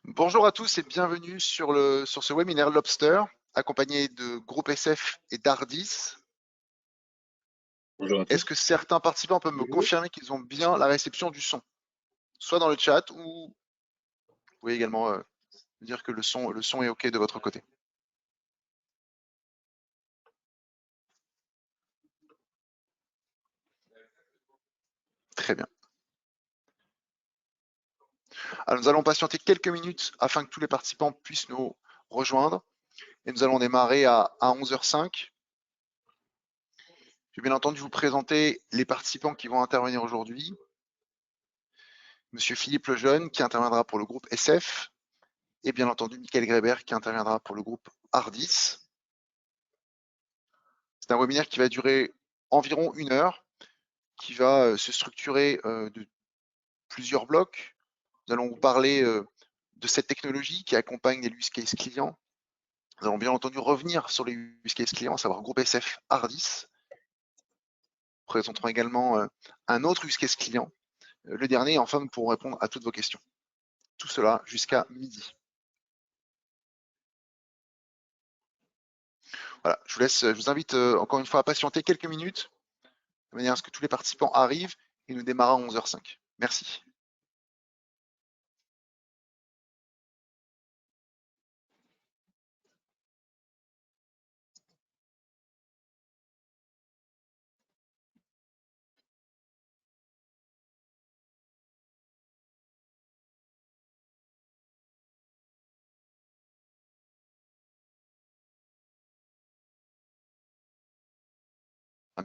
Bonjour à tous et bienvenue sur ce webinaire Lobster, accompagné de Groupe SF et d'Ardis. Bonjour à Est-ce tous. que certains participants peuvent me Bonjour. confirmer qu'ils ont bien la réception du son? Soit dans le chat ou vous pouvez également dire que le son est OK de votre côté. Très bien. Alors, nous allons patienter quelques minutes afin que tous les participants puissent nous rejoindre. Et nous allons démarrer à 11h05. Je vais bien entendu vous présenter les participants qui vont intervenir aujourd'hui. Monsieur Philippe Lejeune qui interviendra pour le groupe SF et bien entendu Michael Greber qui interviendra pour le groupe Ardis. C'est un webinaire qui va durer environ 1 heure, qui va se structurer de plusieurs blocs. Nous allons vous parler de cette technologie qui accompagne les use cases clients. Nous allons bien entendu revenir sur les use cases clients, à savoir groupe SF Ardis. Nous présenterons également un autre use case client, le dernier, et enfin nous pourrons répondre à toutes vos questions. Tout cela jusqu'à midi. Voilà, je vous invite encore une fois à patienter quelques minutes, de manière à ce que tous les participants arrivent et nous démarrons à 11h05. Merci.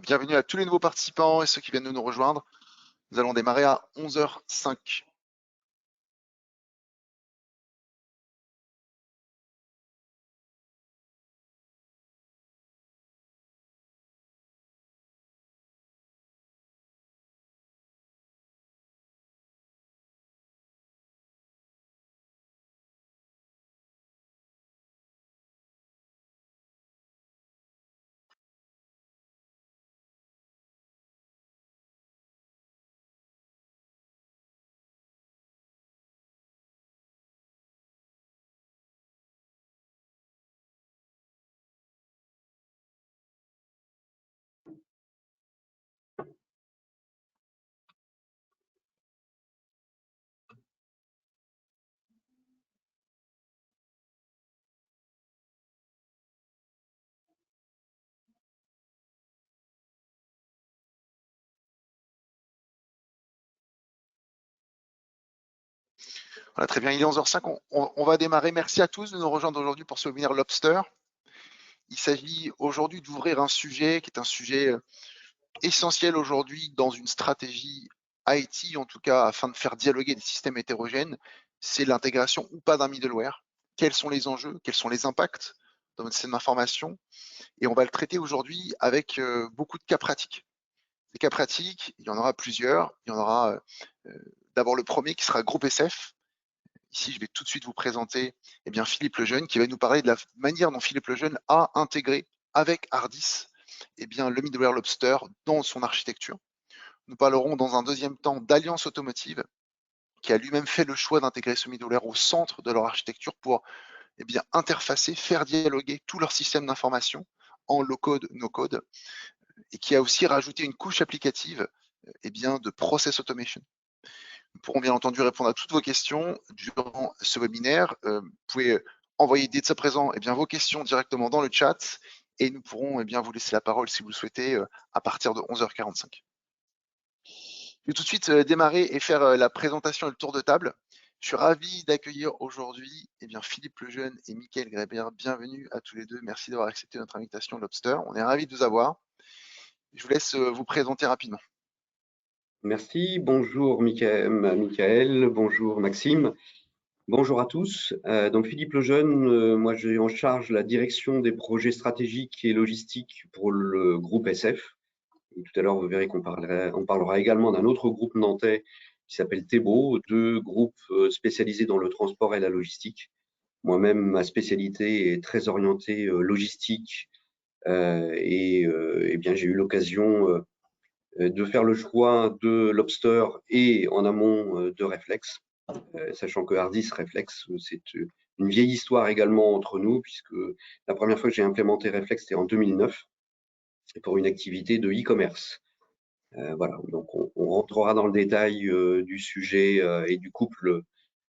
Bienvenue à tous les nouveaux participants et ceux qui viennent de nous rejoindre. Nous allons démarrer à 11h05. Voilà, très bien, il est 11h05, on va démarrer. Merci à tous de nous rejoindre aujourd'hui pour ce webinaire Lobster. Il s'agit aujourd'hui d'ouvrir un sujet qui est un sujet essentiel aujourd'hui dans une stratégie IT, en tout cas afin de faire dialoguer des systèmes hétérogènes, c'est l'intégration ou pas d'un middleware. Quels sont les enjeux, quels sont les impacts dans notre système d'information? Et on va le traiter aujourd'hui avec beaucoup de cas pratiques. Des cas pratiques, il y en aura plusieurs. Il y en aura d'abord le premier qui sera Groupe SF. Ici, je vais tout de suite vous présenter Philippe Lejeune qui va nous parler de la manière dont Philippe Lejeune a intégré avec Ardis le middleware Lobster dans son architecture. Nous parlerons dans un deuxième temps d'Alliance Automotive qui a lui-même fait le choix d'intégrer ce middleware au centre de leur architecture pour interfacer, faire dialoguer tout leur système d'information en low-code, no-code et qui a aussi rajouté une couche applicative de process automation. Nous pourrons bien entendu répondre à toutes vos questions durant ce webinaire. Vous pouvez envoyer dès à présent vos questions directement dans le chat et nous pourrons vous laisser la parole si vous le souhaitez à partir de 11h45. Je vais tout de suite démarrer et faire la présentation et le tour de table. Je suis ravi d'accueillir aujourd'hui Philippe Lejeune et Michael Greber. Bienvenue à tous les deux. Merci d'avoir accepté notre invitation Lobster. On est ravis de vous avoir. Je vous laisse vous présenter rapidement. Merci, bonjour Michael, bonjour Maxime, bonjour à tous. Donc Philippe Lejeune, moi j'ai en charge la direction des projets stratégiques et logistiques pour le groupe SF. Et tout à l'heure vous verrez qu'on parlera également d'un autre groupe nantais qui s'appelle Thébault, deux groupes spécialisés dans le transport et la logistique. Moi-même, ma spécialité est très orientée logistique j'ai eu l'occasion de faire le choix de Lobster et en amont de Reflex. sachant que Hardis Reflex, c'est une vieille histoire également entre nous, puisque la première fois que j'ai implémenté Reflex, c'était en 2009, pour une activité de e-commerce. Voilà, donc on rentrera dans le détail du sujet et du couple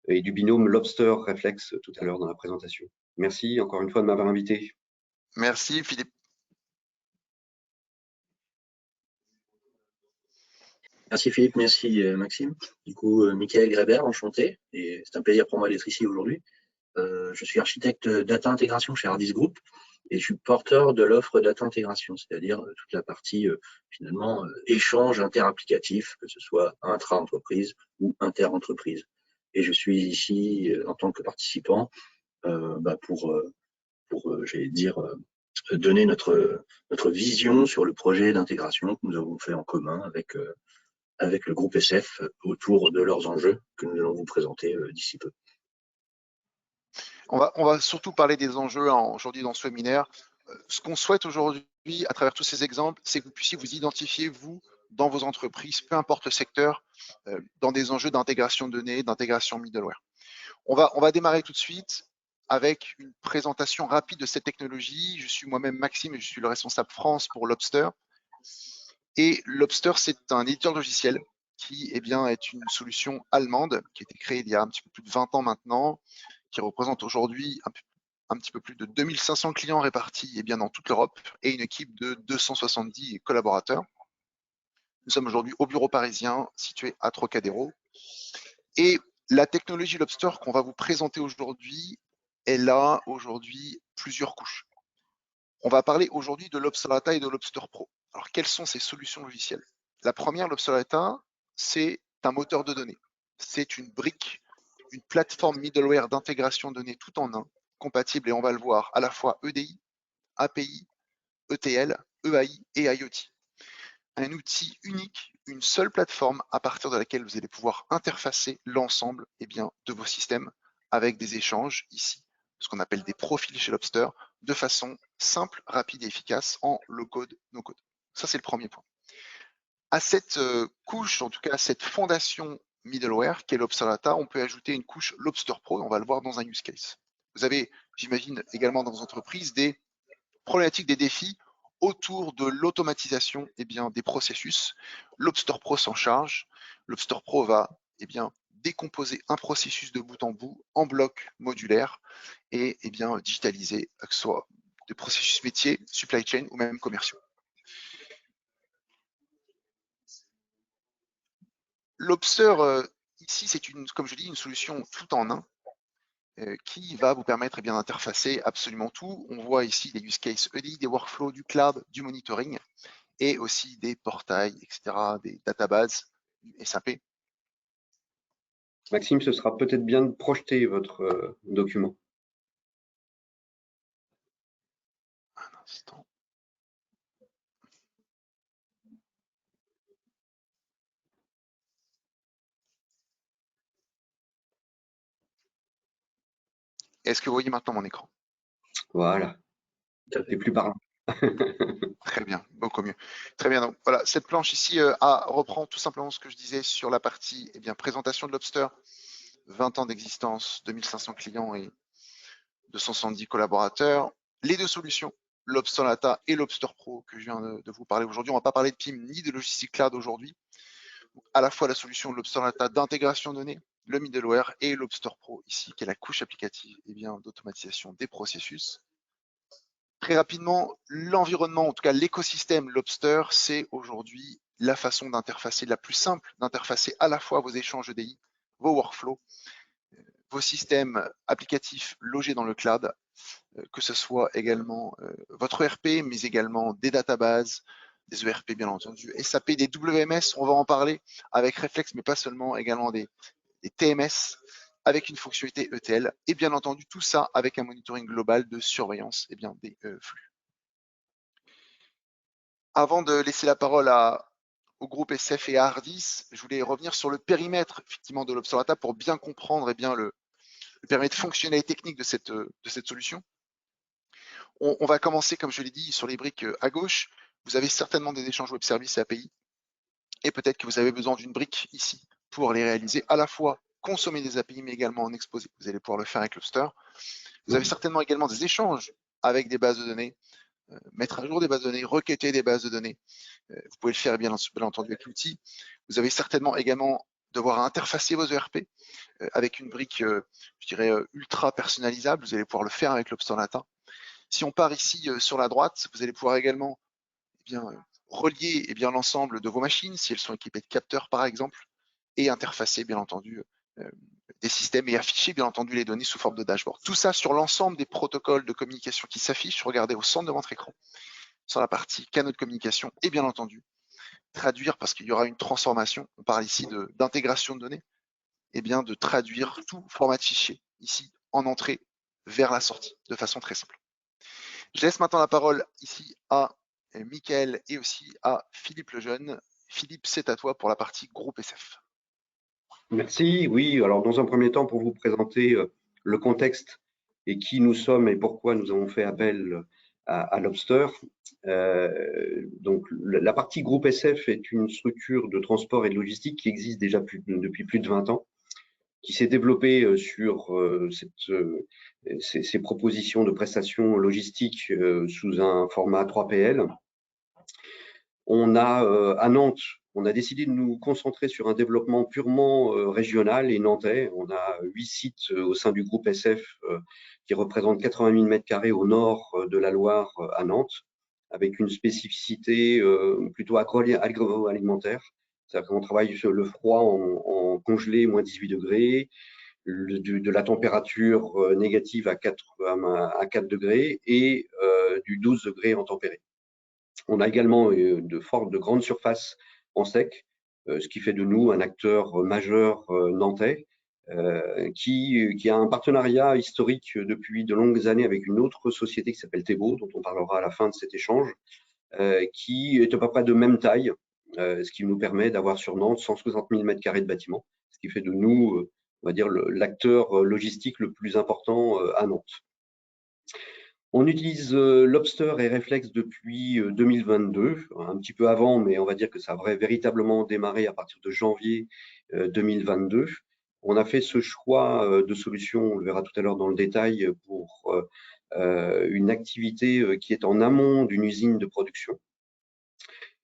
et du binôme Lobster-Reflex tout à l'heure dans la présentation. Merci encore une fois de m'avoir invité. Merci Philippe. Merci Philippe, merci Maxime. Du coup, Michael Grébert, enchanté, et c'est un plaisir pour moi d'être ici aujourd'hui. Je suis architecte data intégration chez Hardis Group et je suis porteur de l'offre data intégration, c'est-à-dire toute la partie finalement échange interapplicatif, que ce soit intra-entreprise ou inter-entreprise. Et je suis ici en tant que participant pour j'allais dire, donner notre vision sur le projet d'intégration que nous avons fait en commun avec le groupe SF autour de leurs enjeux que nous allons vous présenter d'ici peu. On va surtout parler des enjeux aujourd'hui dans ce webinaire. Ce qu'on souhaite aujourd'hui, à travers tous ces exemples, c'est que vous puissiez vous identifier, vous, dans vos entreprises, peu importe le secteur, dans des enjeux d'intégration de données, d'intégration middleware. On va démarrer tout de suite avec une présentation rapide de cette technologie. Je suis moi-même Maxime et je suis le responsable France pour Lobster. Et Lobster, c'est un éditeur logiciel qui est une solution allemande qui a été créée il y a un petit peu plus de 20 ans maintenant, qui représente aujourd'hui un petit peu plus de 2500 clients répartis dans toute l'Europe et une équipe de 270 collaborateurs. Nous sommes aujourd'hui au bureau parisien situé à Trocadéro. Et la technologie Lobster qu'on va vous présenter aujourd'hui, elle a aujourd'hui plusieurs couches. On va parler aujourd'hui de Lobster Data et de Lobster Pro. Alors, quelles sont ces solutions logicielles? La première, Lobster Data, c'est un moteur de données. C'est une brique, une plateforme middleware d'intégration de données tout en un, compatible, et on va le voir, à la fois EDI, API, ETL, EAI et IoT. Un outil unique, une seule plateforme à partir de laquelle vous allez pouvoir interfacer l'ensemble de vos systèmes avec des échanges ici, ce qu'on appelle des profils chez Lobster, de façon simple, rapide et efficace en low-code, no-code. Ça, c'est le premier point. À cette couche, en tout cas à cette fondation middleware qu'est Lobster Data, on peut ajouter une couche Lobster Pro, et on va le voir dans un use case. Vous avez, j'imagine, également dans vos entreprises des problématiques, des défis autour de l'automatisation des processus. Lobster Pro s'en charge. Lobster Pro va décomposer un processus de bout en bout en blocs modulaires et digitaliser, que ce soit des processus métiers, supply chain ou même commerciaux. Lobster, ici, c'est comme je dis, une solution tout en un qui va vous permettre d'interfacer absolument tout. On voit ici des use cases EDI, des workflows, du cloud, du monitoring et aussi des portails, etc., des databases, du SAP. Maxime, ce sera peut-être bien de projeter votre document. Un instant. Est-ce que vous voyez maintenant mon écran? Voilà, c'est plus parlant. Très bien, beaucoup mieux. Très bien, donc voilà, cette planche ici reprend tout simplement ce que je disais sur la partie présentation de Lobster, 20 ans d'existence, 2500 clients et 270 collaborateurs. Les deux solutions, Lobster Data et Lobster Pro que je viens de vous parler aujourd'hui. On ne va pas parler de PIM ni de logistique cloud aujourd'hui. À la fois la solution Lobster Data d'intégration de données, le middleware, et Lobster Pro ici, qui est la couche applicative d'automatisation des processus. Très rapidement, l'environnement, en tout cas l'écosystème Lobster, c'est aujourd'hui la façon d'interfacer, la plus simple d'interfacer à la fois vos échanges EDI, vos workflows, vos systèmes applicatifs logés dans le cloud, que ce soit également votre ERP, mais également des databases, des ERP bien entendu, SAP, des WMS, on va en parler avec Reflex, mais pas seulement, également des TMS, avec une fonctionnalité ETL, et bien entendu tout ça avec un monitoring global de surveillance des flux. Avant de laisser la parole au groupe SF et à Hardis, je voulais revenir sur le périmètre effectivement de Lobster Data pour bien comprendre le périmètre fonctionnel et technique de cette solution. On va commencer, comme je l'ai dit, sur les briques à gauche. Vous avez certainement des échanges web services et API, et peut-être que vous avez besoin d'une brique ici pour les réaliser à la fois consommer des API, mais également en exposer. Vous allez pouvoir le faire avec Lobster. Vous avez certainement également des échanges avec des bases de données, mettre à jour des bases de données, requêter des bases de données. Vous pouvez le faire bien entendu avec l'outil. Vous avez certainement également devoir interfacer vos ERP avec une brique, je dirais, ultra personnalisable. Vous allez pouvoir le faire avec Lobster Data. Si on part ici sur la droite, vous allez pouvoir également relier l'ensemble de vos machines, si elles sont équipées de capteurs par exemple, et interfacer bien entendu des systèmes et afficher bien entendu les données sous forme de dashboard. Tout ça sur l'ensemble des protocoles de communication qui s'affichent. Regardez au centre de votre écran, sur la partie canaux de communication, et bien entendu traduire, parce qu'il y aura une transformation. On parle ici d'intégration de données, et bien de traduire tout format de fichier ici en entrée vers la sortie de façon très simple. Je laisse maintenant la parole ici à Michael et aussi à Philippe Lejeune. Philippe, c'est à toi pour la partie groupe SF. Merci. Oui, alors dans un premier temps, pour vous présenter le contexte et qui nous sommes et pourquoi nous avons fait appel à Lobster. Donc, la partie groupe SF est une structure de transport et de logistique qui existe déjà depuis plus de 20 ans, qui s'est développée sur ces propositions de prestations logistiques sous un format 3PL. On a à Nantes, on a décidé de nous concentrer sur un développement purement régional et nantais. On a 8 sites au sein du groupe SF qui représentent 80 000 m² au nord de la Loire à Nantes, avec une spécificité plutôt agroalimentaire. C'est-à-dire qu'on travaille sur le froid en congelé, moins 18 degrés, de la température négative à 4 degrés et du 12 degrés en tempéré. On a également de grandes surfaces en sec, ce qui fait de nous un acteur majeur nantais, qui a un partenariat historique depuis de longues années avec une autre société qui s'appelle Thébault, dont on parlera à la fin de cet échange, qui est à peu près de même taille, ce qui nous permet d'avoir sur Nantes 160 000 m² de bâtiments, ce qui fait de nous, on va dire, l'acteur logistique le plus important à Nantes. On utilise Lobster et Reflex depuis 2022, un petit peu avant, mais on va dire que ça a véritablement démarré à partir de janvier 2022. On a fait ce choix de solution, on le verra tout à l'heure dans le détail, pour une activité qui est en amont d'une usine de production.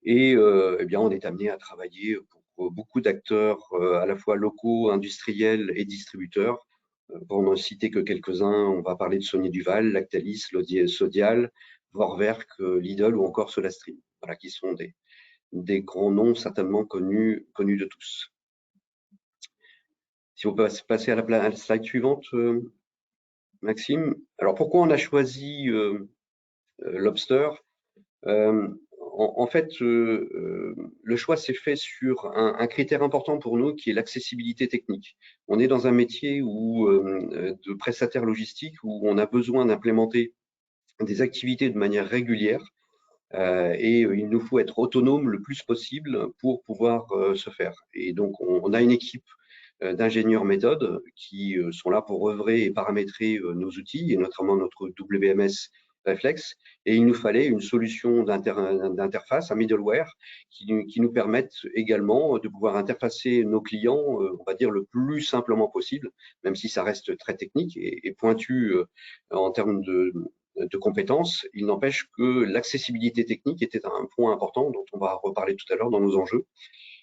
Et eh bien, on est amené à travailler pour beaucoup d'acteurs à la fois locaux, industriels et distributeurs. Pour n'en citer que quelques-uns, on va parler de Saunier Duval, Lactalis, Sodial, Vorwerk, Lidl ou encore SodaStream, voilà, qui sont des grands noms certainement connus de tous. Si on peut passer à la slide suivante, Maxime. Alors pourquoi on a choisi Lobster? En fait, le choix s'est fait sur un critère important pour nous qui est l'accessibilité technique. On est dans un métier de prestataire logistique où on a besoin d'implémenter des activités de manière régulière et il nous faut être autonome le plus possible pour pouvoir se faire. Et donc, on a une équipe d'ingénieurs méthodes qui sont là pour œuvrer et paramétrer nos outils et notamment notre WMS Reflex, et il nous fallait une solution d'interface, un middleware, qui nous permette également de pouvoir interfacer nos clients, on va dire, le plus simplement possible, même si ça reste très technique et pointu en termes de compétences. Il n'empêche que l'accessibilité technique était un point important dont on va reparler tout à l'heure dans nos enjeux.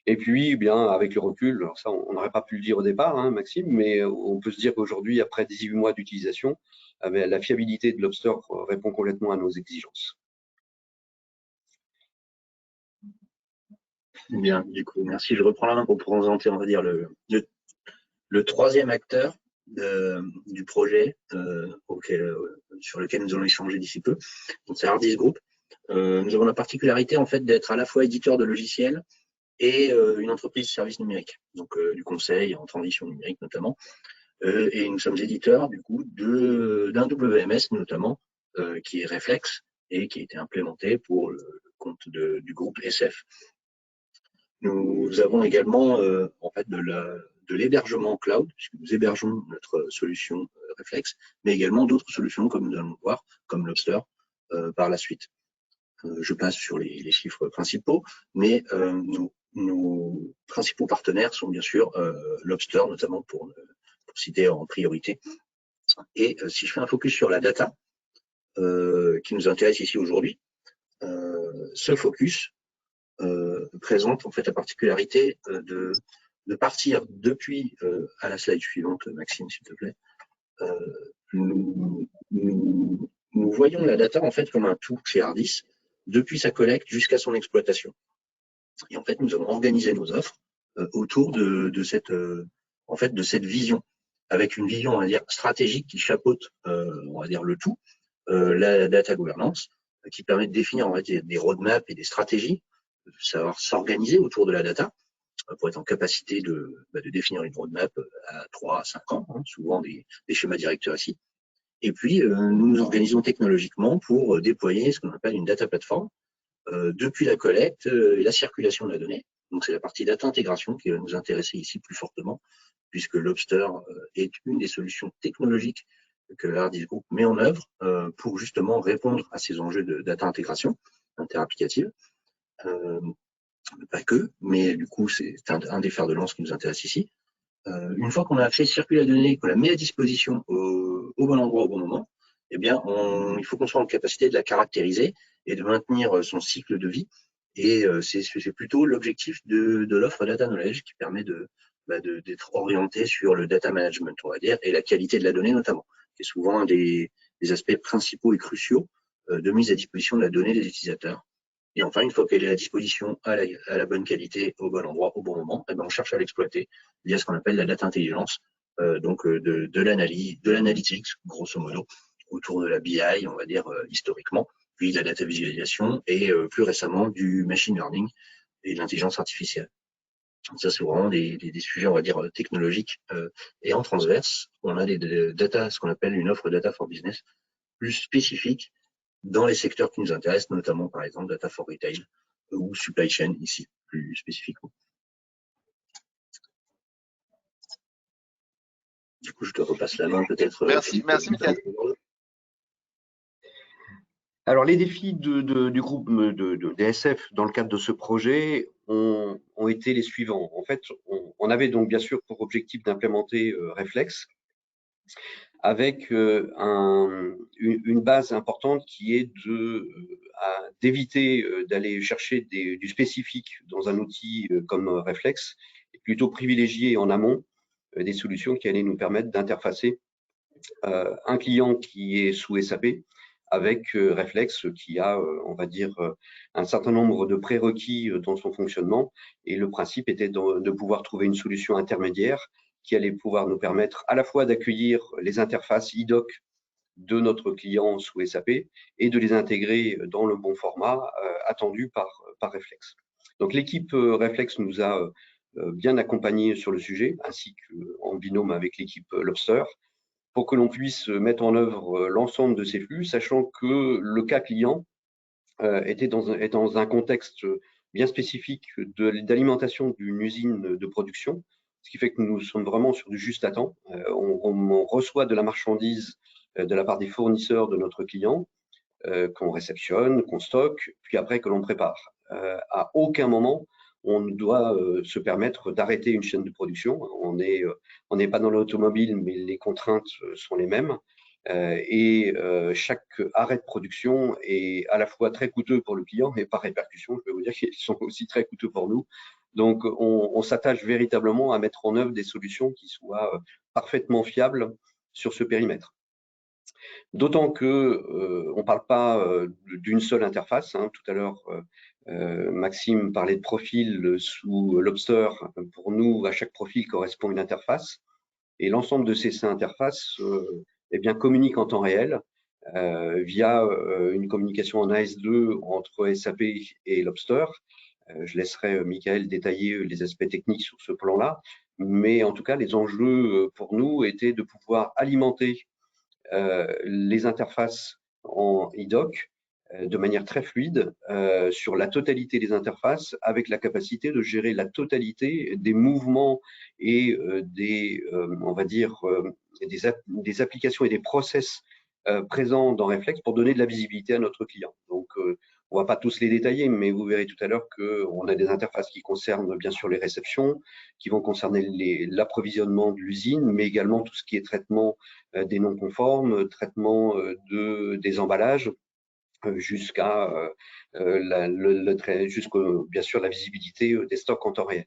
Et puis, eh bien, avec le recul, alors ça, on n'aurait pas pu le dire au départ, hein, Maxime, mais on peut se dire qu'aujourd'hui, après 18 mois d'utilisation, la fiabilité de Lobster répond complètement à nos exigences. Bien, du coup, merci. Je reprends la main pour présenter, on va dire, le troisième acteur du projet sur lequel nous allons échanger d'ici peu. Donc, c'est Hardis Group. Nous avons la particularité, en fait, d'être à la fois éditeur de logiciels et une entreprise de services numériques, donc du conseil en transition numérique notamment. Et nous sommes éditeurs du coup d'un WMS notamment qui est Reflex et qui a été implémenté pour le compte du groupe SF. Nous avons également en fait de l'hébergement cloud, puisque nous hébergeons notre solution Reflex, mais également d'autres solutions comme nous allons le voir, comme Lobster par la suite. Je passe sur les chiffres principaux, mais nous nos principaux partenaires sont bien sûr Lobster, notamment pour citer en priorité. Et si je fais un focus sur la data, qui nous intéresse ici aujourd'hui, ce focus présente en fait la particularité de partir depuis, à la slide suivante, Maxime, s'il te plaît, nous voyons la data en fait comme un tout chez Hardis, depuis sa collecte jusqu'à son exploitation. Et en fait, nous avons organisé nos offres autour de cette vision, avec une vision, on va dire, stratégique qui chapeaute, on va dire, le tout, la data governance, qui permet de définir, on va dire, des roadmaps et des stratégies, de savoir s'organiser autour de la data, pour être en capacité de définir une roadmap à 3 à 5 ans, hein, souvent des schémas directeurs ici. Et puis, nous nous organisons technologiquement pour déployer ce qu'on appelle une data platform, depuis la collecte et la circulation de la donnée. Donc, c'est la partie data intégration qui va nous intéresser ici plus fortement, puisque Lobster est une des solutions technologiques que l'Hardis Group met en œuvre pour justement répondre à ces enjeux de data intégration interapplicative. Pas que, mais du coup, c'est un des fers de lance qui nous intéresse ici. Une fois qu'on a fait circuler la donnée, qu'on la met à disposition au bon endroit, au bon moment, eh bien, il faut qu'on soit en capacité de la caractériser et de maintenir son cycle de vie. Et c'est plutôt l'objectif de l'offre Data Knowledge qui permet d'être orienté sur le data management, on va dire, et la qualité de la donnée notamment, qui est souvent un des aspects principaux et cruciaux de mise à disposition de la donnée des utilisateurs. Et enfin, une fois qu'elle est à disposition à la bonne qualité, au bon endroit, au bon moment, eh ben, on cherche à l'exploiter via ce qu'on appelle la data intelligence, donc de l'analyse, de l'analytics, grosso modo, autour de la BI, on va dire historiquement, puis de la data visualisation et plus récemment du machine learning et de l'intelligence artificielle. Ça, c'est vraiment des sujets, on va dire, technologiques. Et en transverse, on a des data, ce qu'on appelle une offre data for business plus spécifique dans les secteurs qui nous intéressent, notamment par exemple data for retail ou supply chain ici, plus spécifiquement. Du coup, je te repasse la main peut-être. Merci Michael. Alors, les défis du groupe de DSF dans le cadre de ce projet ont été les suivants. En fait, on avait donc bien sûr pour objectif d'implémenter Reflex avec une base importante qui est d'éviter d'aller chercher du spécifique dans un outil comme Reflex et plutôt privilégier en amont des solutions qui allaient nous permettre d'interfacer un client qui est sous SAP avec Reflex qui a, on va dire, un certain nombre de prérequis dans son fonctionnement. Et le principe était de pouvoir trouver une solution intermédiaire qui allait pouvoir nous permettre à la fois d'accueillir les interfaces IDOC de notre client sous SAP et de les intégrer dans le bon format attendu par Reflex. Donc l'équipe Reflex nous a bien accompagnés sur le sujet, ainsi qu'en binôme avec l'équipe Lobster, pour que l'on puisse mettre en œuvre l'ensemble de ces flux, sachant que le cas client est dans un contexte bien spécifique d'alimentation d'une usine de production, ce qui fait que nous sommes vraiment sur du juste à temps. On reçoit de la marchandise de la part des fournisseurs de notre client, qu'on réceptionne, qu'on stocke, puis après que l'on prépare. À aucun moment, on doit se permettre d'arrêter une chaîne de production. On n'est pas dans l'automobile, mais les contraintes sont les mêmes. Et chaque arrêt de production est à la fois très coûteux pour le client, mais par répercussion, je peux vous dire qu'ils sont aussi très coûteux pour nous. Donc, on s'attache véritablement à mettre en œuvre des solutions qui soient parfaitement fiables sur ce périmètre. D'autant que on ne parle pas d'une seule interface. Hein. Tout à l'heure, Maxime parlait de profil sous Lobster. Pour nous, à chaque profil correspond une interface. Et l'ensemble de ces interfaces eh bien, communiquent en temps réel via une communication en AS2 entre SAP et Lobster. Je laisserai Michael détailler les aspects techniques sur ce plan-là. Mais en tout cas, les enjeux pour nous étaient de pouvoir alimenter les interfaces en IDOC de manière très fluide sur la totalité des interfaces, avec la capacité de gérer la totalité des mouvements et on va dire, des applications et des process présents dans Reflex pour donner de la visibilité à notre client. Donc, On va pas tous les détailler, mais vous verrez tout à l'heure qu'on a des interfaces qui concernent bien sûr les réceptions, qui vont concerner l'approvisionnement de l'usine, mais également tout ce qui est traitement des non-conformes, traitement des emballages, jusqu'à bien sûr la visibilité des stocks en temps réel.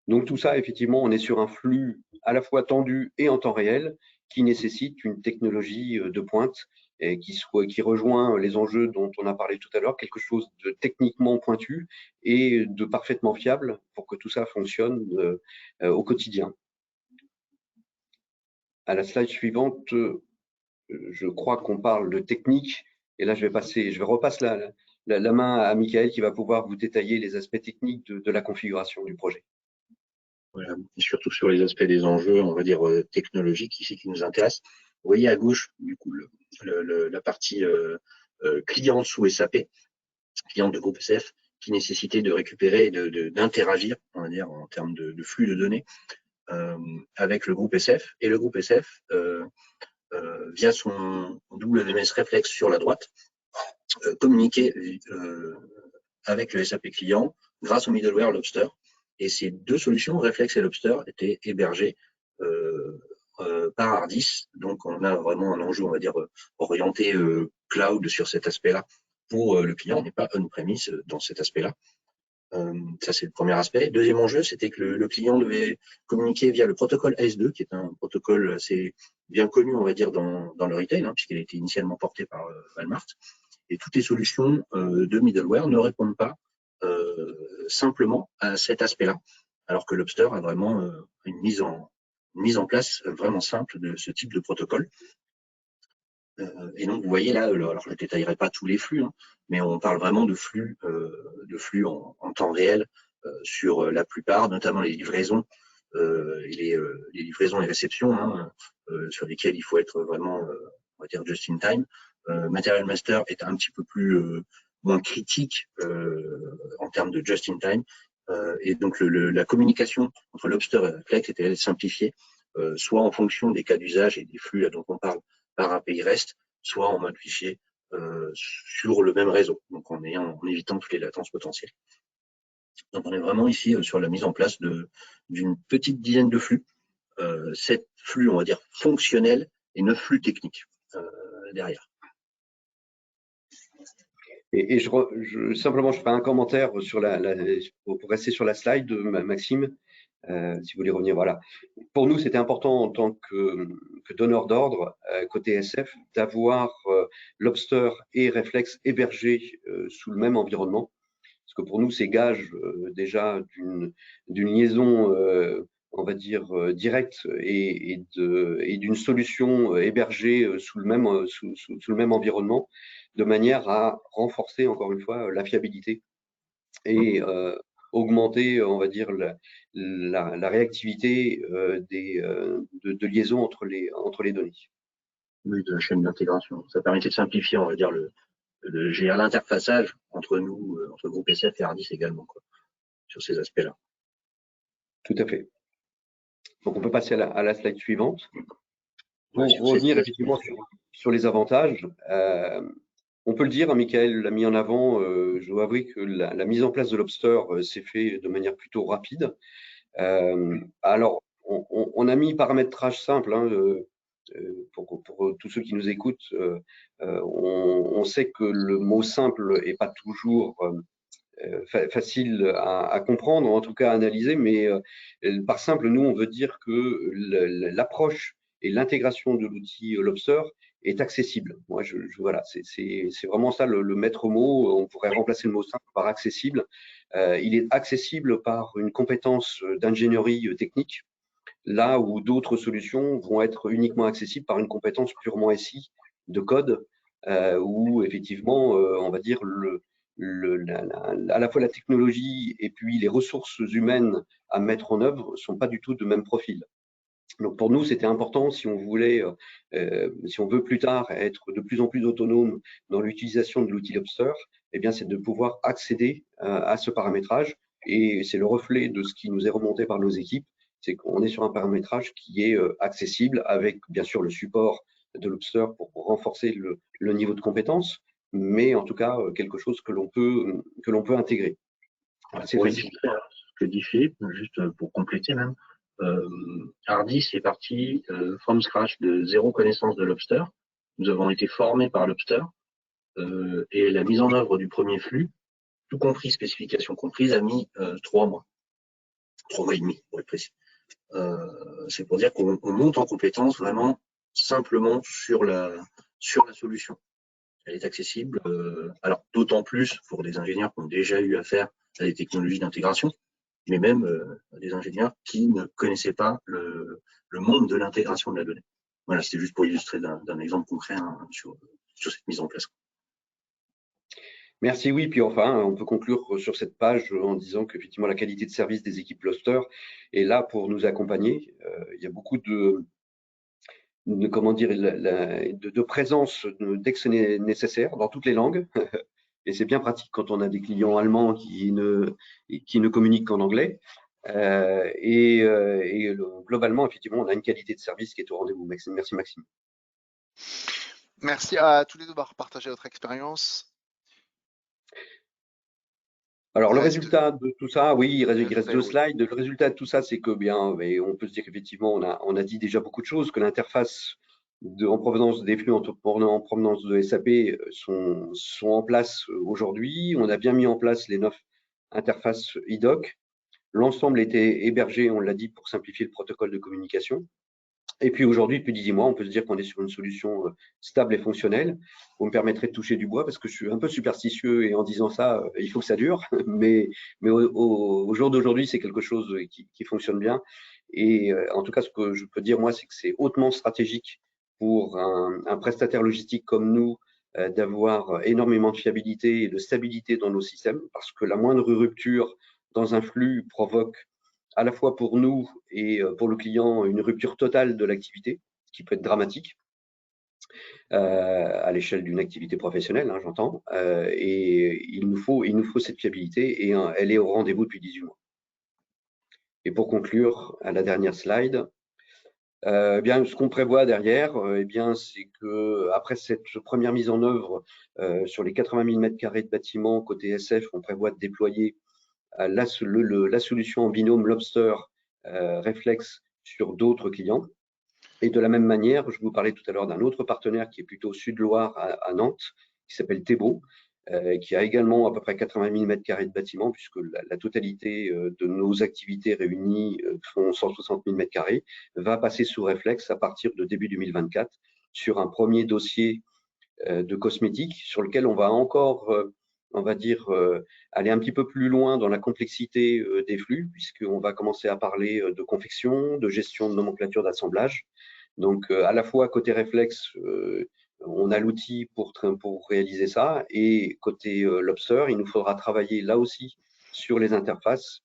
Donc tout ça, effectivement, on est sur un flux à la fois tendu et en temps réel qui nécessite une technologie de pointe et qui rejoint les enjeux dont on a parlé tout à l'heure, quelque chose de techniquement pointu et de parfaitement fiable pour que tout ça fonctionne au quotidien. À la slide suivante, je crois qu'on parle de technique. Et là, je vais repasser la main à Michael qui va pouvoir vous détailler les aspects techniques de la configuration du projet. Voilà. Et surtout sur les aspects des enjeux, on va dire technologiques ici qui nous intéressent. Vous voyez à gauche, du coup, la partie client sous SAP, client de groupe SF, qui nécessitait de récupérer et d'interagir, on va dire, en termes de flux de données avec le groupe SF. Et le groupe SF, via son WMS Reflex sur la droite, communiquer avec le SAP client grâce au middleware Lobster. Et ces deux solutions, Reflex et Lobster, étaient hébergées par Hardis. Donc, on a vraiment un enjeu, on va dire, orienté cloud sur cet aspect-là pour le client. On n'est pas on-premise dans cet aspect-là. Ça, c'est le premier aspect. Deuxième enjeu, c'était que le client devait communiquer via le protocole AS2, qui est un protocole assez bien connu, on va dire, dans le retail, puisqu'il a été initialement porté par Walmart. Et toutes les solutions de middleware ne répondent pas simplement à cet aspect-là, alors que Lobster a vraiment une mise en place vraiment simple de ce type de protocole. Et donc, vous voyez là, alors je ne détaillerai pas tous les flux, mais on parle vraiment de flux en temps réel sur la plupart, notamment les livraisons et les livraisons et réceptions, sur lesquelles il faut être vraiment, on va dire, just in time. Material Master est un petit peu plus moins critique en termes de just in time. Et donc, la communication entre Lobster et Reflex était simplifiée, soit en fonction des cas d'usage et des flux dont on parle par API REST, soit en mode fichier sur le même réseau, donc en évitant toutes les latences potentielles. Donc on est vraiment ici sur la mise en place d'une petite dizaine de flux, 7 flux, on va dire, fonctionnels et 9 flux techniques derrière. Et simplement, je ferai un commentaire sur pour rester sur la slide de Maxime, si vous voulez revenir. Voilà. Pour nous, c'était important en tant que donneur d'ordre, côté SF, d'avoir Lobster et Reflex hébergés sous le même environnement. Parce que pour nous, c'est gage déjà d'une liaison, on va dire, directe et d'une solution hébergée sous le même environnement, de manière à renforcer, encore une fois, la fiabilité et augmenter, on va dire, la réactivité de liaison entre les données. Oui, de la chaîne d'intégration. Ça permettait de simplifier, on va dire, gérer l'interfaçage entre nous, entre groupe SF et Hardis également, quoi, sur ces aspects-là. Tout à fait. Donc, on peut passer à la slide suivante. Pour revenir effectivement sur les avantages, on peut le dire, Michael l'a mis en avant, je dois avouer que la mise en place de Lobster s'est fait de manière plutôt rapide. Alors, on a mis paramétrage simple, pour tous ceux qui nous écoutent. On sait que le mot simple n'est pas toujours facile à comprendre, ou en tout cas à analyser, mais par simple, nous, on veut dire que l'approche et l'intégration de l'outil Lobster est accessible. Moi, voilà, c'est vraiment ça le maître mot. On pourrait remplacer le mot simple par accessible. Il est accessible par une compétence d'ingénierie technique, là où d'autres solutions vont être uniquement accessibles par une compétence purement SI de code, où effectivement, on va dire, à la fois la technologie et puis les ressources humaines à mettre en œuvre ne sont pas du tout de même profil. Donc pour nous, c'était important si on veut plus tard être de plus en plus autonome dans l'utilisation de l'outil Lobster, eh bien c'est de pouvoir accéder à ce paramétrage, et c'est le reflet de ce qui nous est remonté par nos équipes, c'est qu'on est sur un paramétrage qui est accessible avec bien sûr le support de Lobster pour renforcer le niveau de compétence, mais en tout cas quelque chose que l'on peut intégrer. C'est facile. Ce que dit Philippe, juste pour compléter même, Hardis est parti from scratch de zéro connaissance de Lobster. Nous avons été formés par Lobster et la mise en œuvre du premier flux, tout compris, spécification comprise, a mis 3 mois. 3 mois et demi, pour être précis. C'est pour dire qu'on monte en compétence vraiment simplement sur la solution. Elle est accessible, alors d'autant plus pour des ingénieurs qui ont déjà eu affaire à des technologies d'intégration, mais même des ingénieurs qui ne connaissaient pas le monde de l'intégration de la donnée. Voilà, c'était juste pour illustrer d'un exemple concret sur cette mise en place. Merci, oui. Puis enfin, on peut conclure sur cette page en disant qu'effectivement, la qualité de service des équipes Lobster est là pour nous accompagner. Il y a beaucoup de présence dès que ce n'est nécessaire dans toutes les langues. Et c'est bien pratique quand on a des clients allemands qui ne communiquent qu'en anglais. Globalement, effectivement, on a une qualité de service qui est au rendez-vous. Merci, Maxime. Merci à tous les deux d'avoir partagé votre expérience. Alors, le résultat de tout ça, oui, il reste 2 slides. Le résultat de tout ça, c'est que bien, on peut se dire qu'effectivement, on a dit déjà beaucoup de choses, que l'interface en provenance des flux en provenance de SAP sont en place aujourd'hui. On a bien mis en place les 9 interfaces IDOC. L'ensemble était hébergé, on l'a dit, pour simplifier le protocole de communication. Et puis aujourd'hui, depuis 18 mois, on peut se dire qu'on est sur une solution stable et fonctionnelle. Vous me permettrez de toucher du bois parce que je suis un peu superstitieux et en disant ça, il faut que ça dure. Mais au jour d'aujourd'hui, c'est quelque chose qui fonctionne bien. Et en tout cas, ce que je peux dire, moi, c'est que c'est hautement stratégique pour un prestataire logistique comme nous d'avoir énormément de fiabilité et de stabilité dans nos systèmes parce que la moindre rupture dans un flux provoque à la fois pour nous et pour le client une rupture totale de l'activité, ce qui peut être dramatique à l'échelle d'une activité professionnelle, hein, j'entends. Et il nous faut cette fiabilité et elle est au rendez-vous depuis 18 mois. Et pour conclure, à la dernière slide, bien, ce qu'on prévoit derrière, c'est que après cette première mise en œuvre sur les 80 000 m² de bâtiment côté SF, on prévoit de déployer la solution en binôme Lobster Reflex sur d'autres clients. Et de la même manière, je vous parlais tout à l'heure d'un autre partenaire qui est plutôt Sud-Loire à Nantes, qui s'appelle Thébault, qui a également à peu près 80 000 m² de bâtiment, puisque la totalité de nos activités réunies font 160 000 m², va passer sous Reflex à partir de début 2024 sur un premier dossier de cosmétiques sur lequel on va encore on va dire, aller un petit peu plus loin dans la complexité des flux, puisqu'on va commencer à parler de confection, de gestion de nomenclature d'assemblage. Donc, à la fois côté Reflex, on a l'outil pour réaliser ça, et côté Lobster, il nous faudra travailler là aussi sur les interfaces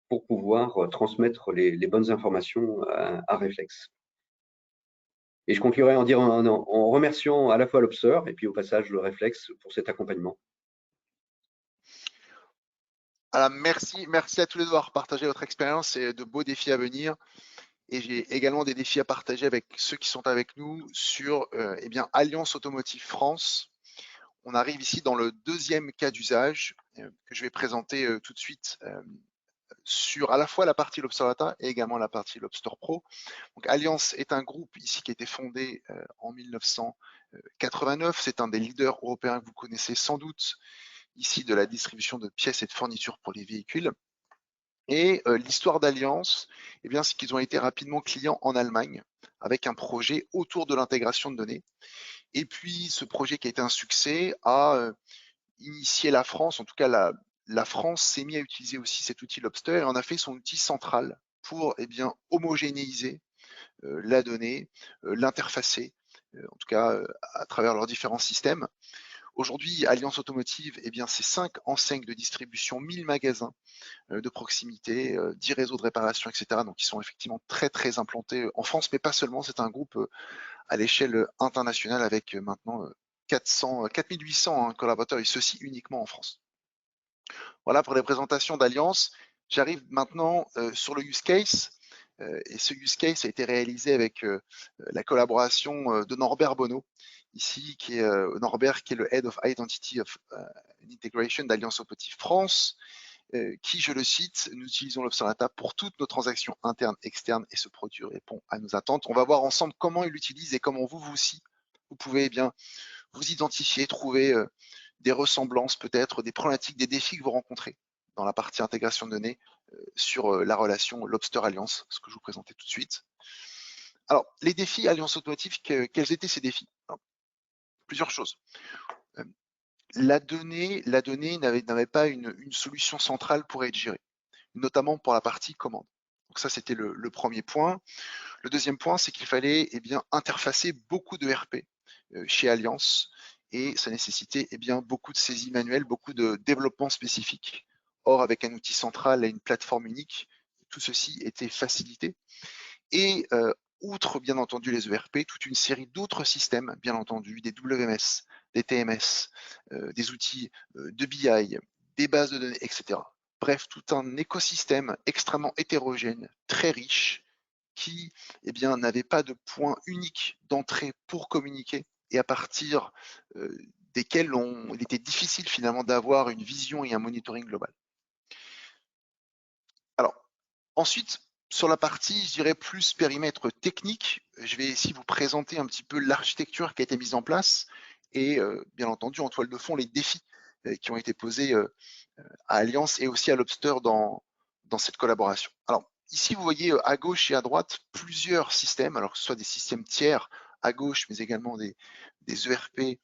pour pouvoir transmettre les bonnes informations à Reflex. Et je conclurai en remerciant à la fois Lobster et puis au passage le Reflex pour cet accompagnement. Alors, merci à tous les deux d'avoir partagé votre expérience et de beaux défis à venir. Et j'ai également des défis à partager avec ceux qui sont avec nous sur Alliance Automotive France. On arrive ici dans le deuxième cas d'usage que je vais présenter tout de suite sur à la fois la partie Lobster Data et également la partie Lobster Pro. Donc, Alliance est un groupe ici qui a été fondé en 1989. C'est un des leaders européens que vous connaissez sans doute ici de la distribution de pièces et de fournitures pour les véhicules. Et l'histoire d'Alliance, c'est qu'ils ont été rapidement clients en Allemagne avec un projet autour de l'intégration de données. Et puis, ce projet qui a été un succès a initié la France, en tout cas la France s'est mise à utiliser aussi cet outil Lobster et en a fait son outil central pour homogénéiser la donnée, l'interfacer, en tout cas à travers leurs différents systèmes. Aujourd'hui, Alliance Automotive, c'est 5 enseignes de distribution, 1000 magasins de proximité, 10 réseaux de réparation, etc. Donc, ils sont effectivement très, très implantés en France, mais pas seulement. C'est un groupe à l'échelle internationale avec maintenant 4800 collaborateurs, et ceci uniquement en France. Voilà pour les présentations d'Alliance. J'arrive maintenant sur le use case. Et ce use case a été réalisé avec la collaboration de Norbert Bonneau, ici, qui est Norbert, qui est le Head of Identity of Integration d'Alliance Automotive France, qui, je le cite, nous utilisons l'Obster Data pour toutes nos transactions internes, externes, et ce produit répond à nos attentes. On va voir ensemble comment il l'utilise et comment vous aussi, vous pouvez bien vous identifier, trouver des ressemblances peut-être, des problématiques, des défis que vous rencontrez dans la partie intégration de données sur la relation Lobster Alliance, ce que je vous présentais tout de suite. Alors, les défis Alliance Automotive, quels étaient ces défis? Alors, plusieurs choses. La donnée n'avait pas une solution centrale pour être gérée, notamment pour la partie commande. Donc ça, c'était le premier point. Le deuxième point, c'est qu'il fallait interfacer beaucoup de RP chez Alliance, et ça nécessitait beaucoup de saisies manuelles, beaucoup de développement spécifique. Or, avec un outil central et une plateforme unique, tout ceci était facilité. Et outre, bien entendu, les ERP, toute une série d'autres systèmes, bien entendu, des WMS, des TMS, des outils de BI, des bases de données, etc. Bref, tout un écosystème extrêmement hétérogène, très riche, qui n'avait pas de point unique d'entrée pour communiquer, et à partir desquels il était difficile finalement d'avoir une vision et un monitoring global. Alors, ensuite, sur la partie, je dirais, plus périmètre technique, je vais ici vous présenter un petit peu l'architecture qui a été mise en place et bien entendu en toile de fond les défis qui ont été posés à Alliance et aussi à Lobster dans cette collaboration. Alors ici, vous voyez à gauche et à droite plusieurs systèmes, alors que ce soit des systèmes tiers à gauche, mais également des ERP,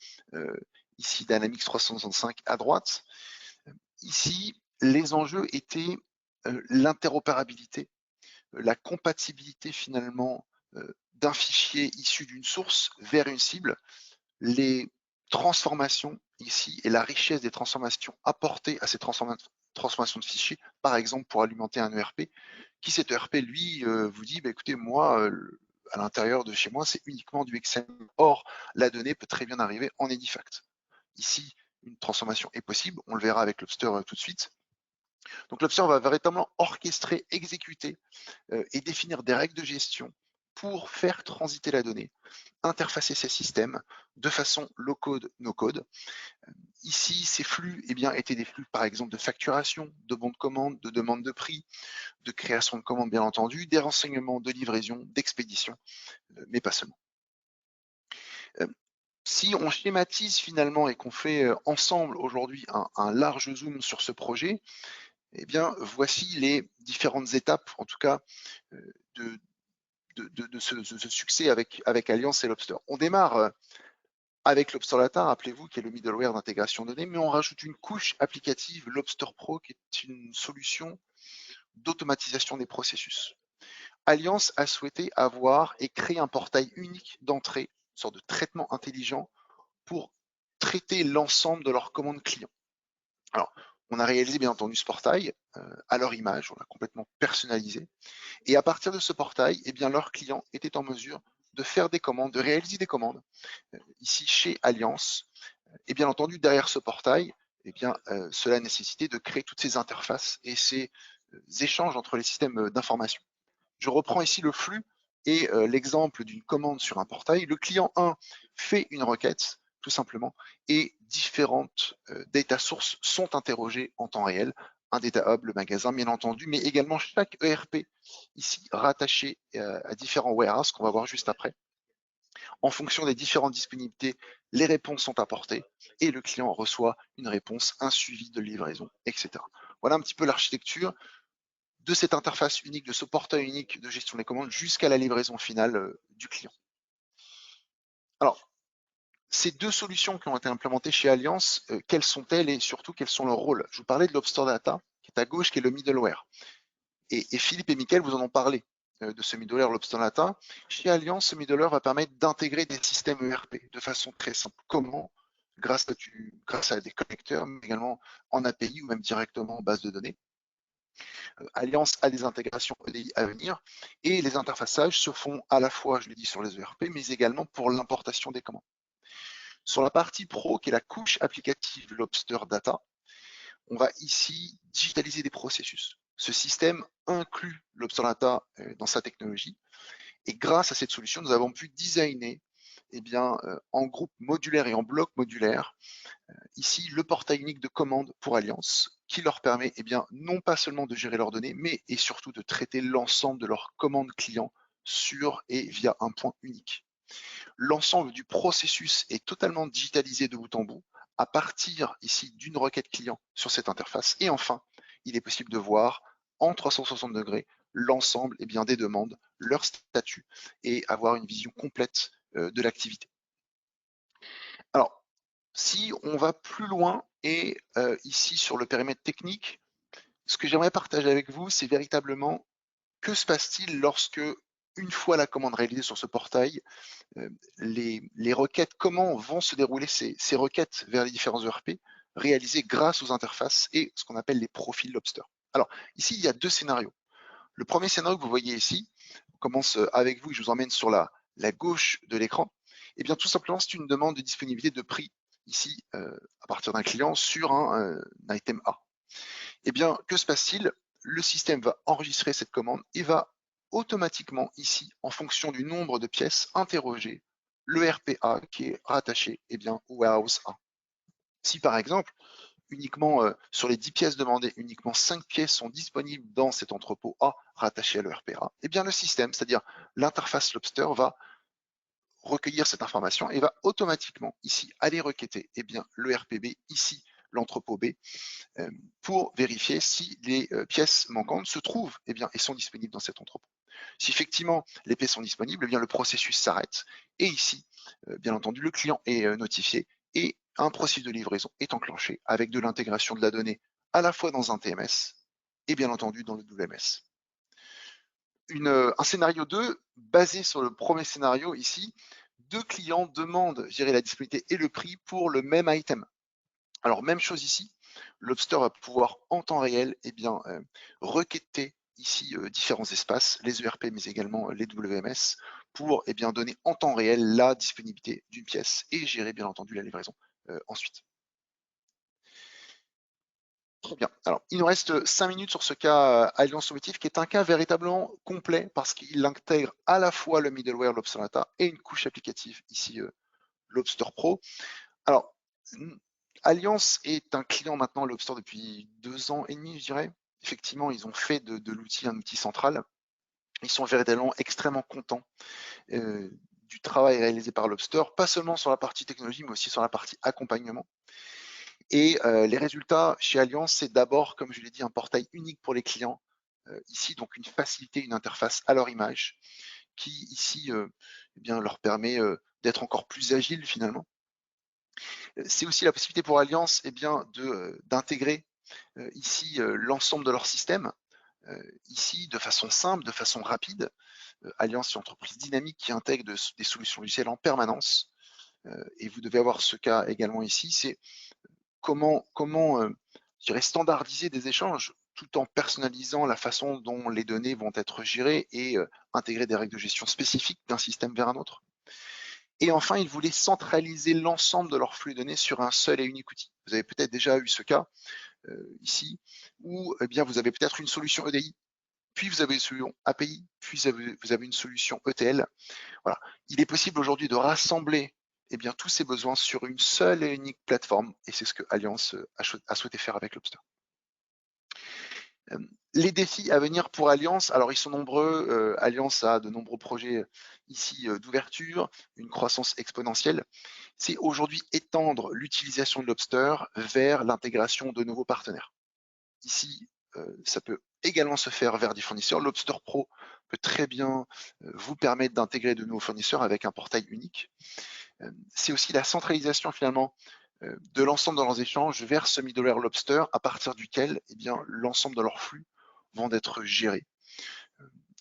ici Dynamics 365 à droite. Ici, les enjeux étaient l'interopérabilité, la compatibilité finalement d'un fichier issu d'une source vers une cible, les transformations ici et la richesse des transformations apportées à ces transformations de fichiers, par exemple pour alimenter un ERP, qui cet ERP lui vous dit écoutez, moi à l'intérieur de chez moi c'est uniquement du Excel. Or la donnée peut très bien arriver en Edifact. Ici une transformation est possible, on le verra avec Lobster tout de suite. Donc Lobster va véritablement orchestrer, exécuter et définir des règles de gestion pour faire transiter la donnée, interfacer ces systèmes de façon low-code, no-code. Ici, ces flux étaient des flux par exemple de facturation, de bons de commande, de demande de prix, de création de commandes bien entendu, des renseignements de livraison, d'expédition, mais pas seulement. Si on schématise finalement et qu'on fait ensemble aujourd'hui un large zoom sur ce projet, voici les différentes étapes, en tout cas, de ce succès avec Alliance et Lobster. On démarre avec Lobster Data, rappelez-vous, qui est le middleware d'intégration de données, mais on rajoute une couche applicative, Lobster Pro, qui est une solution d'automatisation des processus. Alliance a souhaité avoir et créer un portail unique d'entrée, une sorte de traitement intelligent pour traiter l'ensemble de leurs commandes clients. Alors, on a réalisé bien entendu ce portail à leur image, on l'a complètement personnalisé. Et à partir de ce portail, leurs clients étaient en mesure de faire des commandes, de réaliser des commandes ici chez Alliance. Et bien entendu, derrière ce portail, cela a nécessité de créer toutes ces interfaces et ces échanges entre les systèmes d'information. Je reprends ici le flux et l'exemple d'une commande sur un portail. Le client 1 fait une requête, tout simplement, et différentes data sources sont interrogées en temps réel. Un data hub, le magasin, bien entendu, mais également chaque ERP ici rattaché à différents warehouses qu'on va voir juste après. En fonction des différentes disponibilités, les réponses sont apportées et le client reçoit une réponse, un suivi de livraison, etc. Voilà un petit peu l'architecture de cette interface unique, de ce portail unique de gestion des commandes jusqu'à la livraison finale du client. Alors, ces deux solutions qui ont été implémentées chez Alliance, quelles sont-elles et surtout quels sont leurs rôles? Je vous parlais de Lobster Data, qui est à gauche, qui est le middleware. Et Philippe et Mickaël vous en ont parlé de ce middleware Lobster Data. Chez Alliance, ce middleware va permettre d'intégrer des systèmes ERP de façon très simple. Comment? Grâce à des connecteurs, mais également en API ou même directement en base de données. Alliance a des intégrations EDI à venir et les interfaçages se font à la fois, je l'ai dit, sur les ERP, mais également pour l'importation des commandes. Sur la partie pro, qui est la couche applicative Lobster Data, on va ici digitaliser des processus. Ce système inclut l'Obster Data dans sa technologie. Et grâce à cette solution, nous avons pu designer en groupe modulaire et en bloc modulaire, ici le portail unique de commande pour Allianz, qui leur permet non pas seulement de gérer leurs données, mais et surtout de traiter l'ensemble de leurs commandes clients sur et via un point unique. L'ensemble du processus est totalement digitalisé de bout en bout à partir ici d'une requête client sur cette interface. Et enfin, il est possible de voir en 360 degrés l'ensemble des demandes, leur statut et avoir une vision complète de l'activité. Alors, si on va plus loin et ici sur le périmètre technique, ce que j'aimerais partager avec vous, c'est véritablement que se passe-t-il lorsque, une fois la commande réalisée sur ce portail, les requêtes, comment vont se dérouler ces requêtes vers les différents ERP réalisées grâce aux interfaces et ce qu'on appelle les profils Lobster. Alors, ici, il y a deux scénarios. Le premier scénario que vous voyez ici, on commence avec vous et je vous emmène sur la gauche de l'écran. Eh bien, tout simplement, c'est une demande de disponibilité de prix ici à partir d'un client sur un item A. Eh bien, que se passe-t-il? Le système va enregistrer cette commande et va automatiquement ici, en fonction du nombre de pièces, interroger le RPA qui est rattaché au warehouse A. Si par exemple, uniquement sur les 10 pièces demandées, uniquement 5 pièces sont disponibles dans cet entrepôt A rattaché à l'ERPA, eh bien le système, c'est-à-dire l'interface Lobster, va recueillir cette information et va automatiquement ici aller requêter le RPB, ici l'entrepôt B, pour vérifier si les pièces manquantes se trouvent et sont disponibles dans cet entrepôt. Si effectivement les pièces sont disponibles, le processus s'arrête et ici, bien entendu, le client est notifié et un processus de livraison est enclenché avec de l'intégration de la donnée à la fois dans un TMS et bien entendu dans le WMS. Un scénario 2, basé sur le premier scénario ici, deux clients demandent la disponibilité et le prix pour le même item. Alors même chose ici, Lobster va pouvoir en temps réel requêter ici différents espaces, les ERP mais également les WMS, pour donner en temps réel la disponibilité d'une pièce et gérer bien entendu la livraison ensuite. Très bien. Alors, il nous reste 5 minutes sur ce cas Allianz Soumitif, qui est un cas véritablement complet parce qu'il intègre à la fois le middleware Lobster Data et une couche applicative, ici Lobster Pro. Alors, Allianz est un client maintenant Lobster depuis 2 ans et demi, je dirais. Effectivement, ils ont fait de l'outil un outil central. Ils sont véritablement extrêmement contents du travail réalisé par Lobster, pas seulement sur la partie technologie, mais aussi sur la partie accompagnement. Et les résultats chez Allianz, c'est d'abord, comme je l'ai dit, un portail unique pour les clients. Ici, donc une facilité, une interface à leur image, qui ici leur permet d'être encore plus agile finalement. C'est aussi la possibilité pour Allianz d'intégrer ici l'ensemble de leur système, ici de façon simple, de façon rapide. Allianz est une entreprise dynamique qui intègre des solutions logicielles en permanence. Et vous devez avoir ce cas également ici, c'est comment standardiser des échanges tout en personnalisant la façon dont les données vont être gérées et intégrer des règles de gestion spécifiques d'un système vers un autre. Et enfin, ils voulaient centraliser l'ensemble de leurs flux de données sur un seul et unique outil. Vous avez peut-être déjà eu ce cas ici, où vous avez peut-être une solution EDI, puis vous avez une solution API, puis vous avez une solution ETL. Voilà. Il est possible aujourd'hui de rassembler tous ces besoins sur une seule et unique plateforme, et c'est ce que Allianz a souhaité faire avec Lobster. Les défis à venir pour Allianz, alors ils sont nombreux. Allianz a de nombreux projets ici d'ouverture, une croissance exponentielle. C'est aujourd'hui étendre l'utilisation de Lobster vers l'intégration de nouveaux partenaires. Ici, ça peut également se faire vers des fournisseurs. Lobster Pro peut très bien vous permettre d'intégrer de nouveaux fournisseurs avec un portail unique. C'est aussi la centralisation finalement de l'ensemble de leurs échanges vers ce middleware Lobster à partir duquel l'ensemble de leurs flux vont être gérés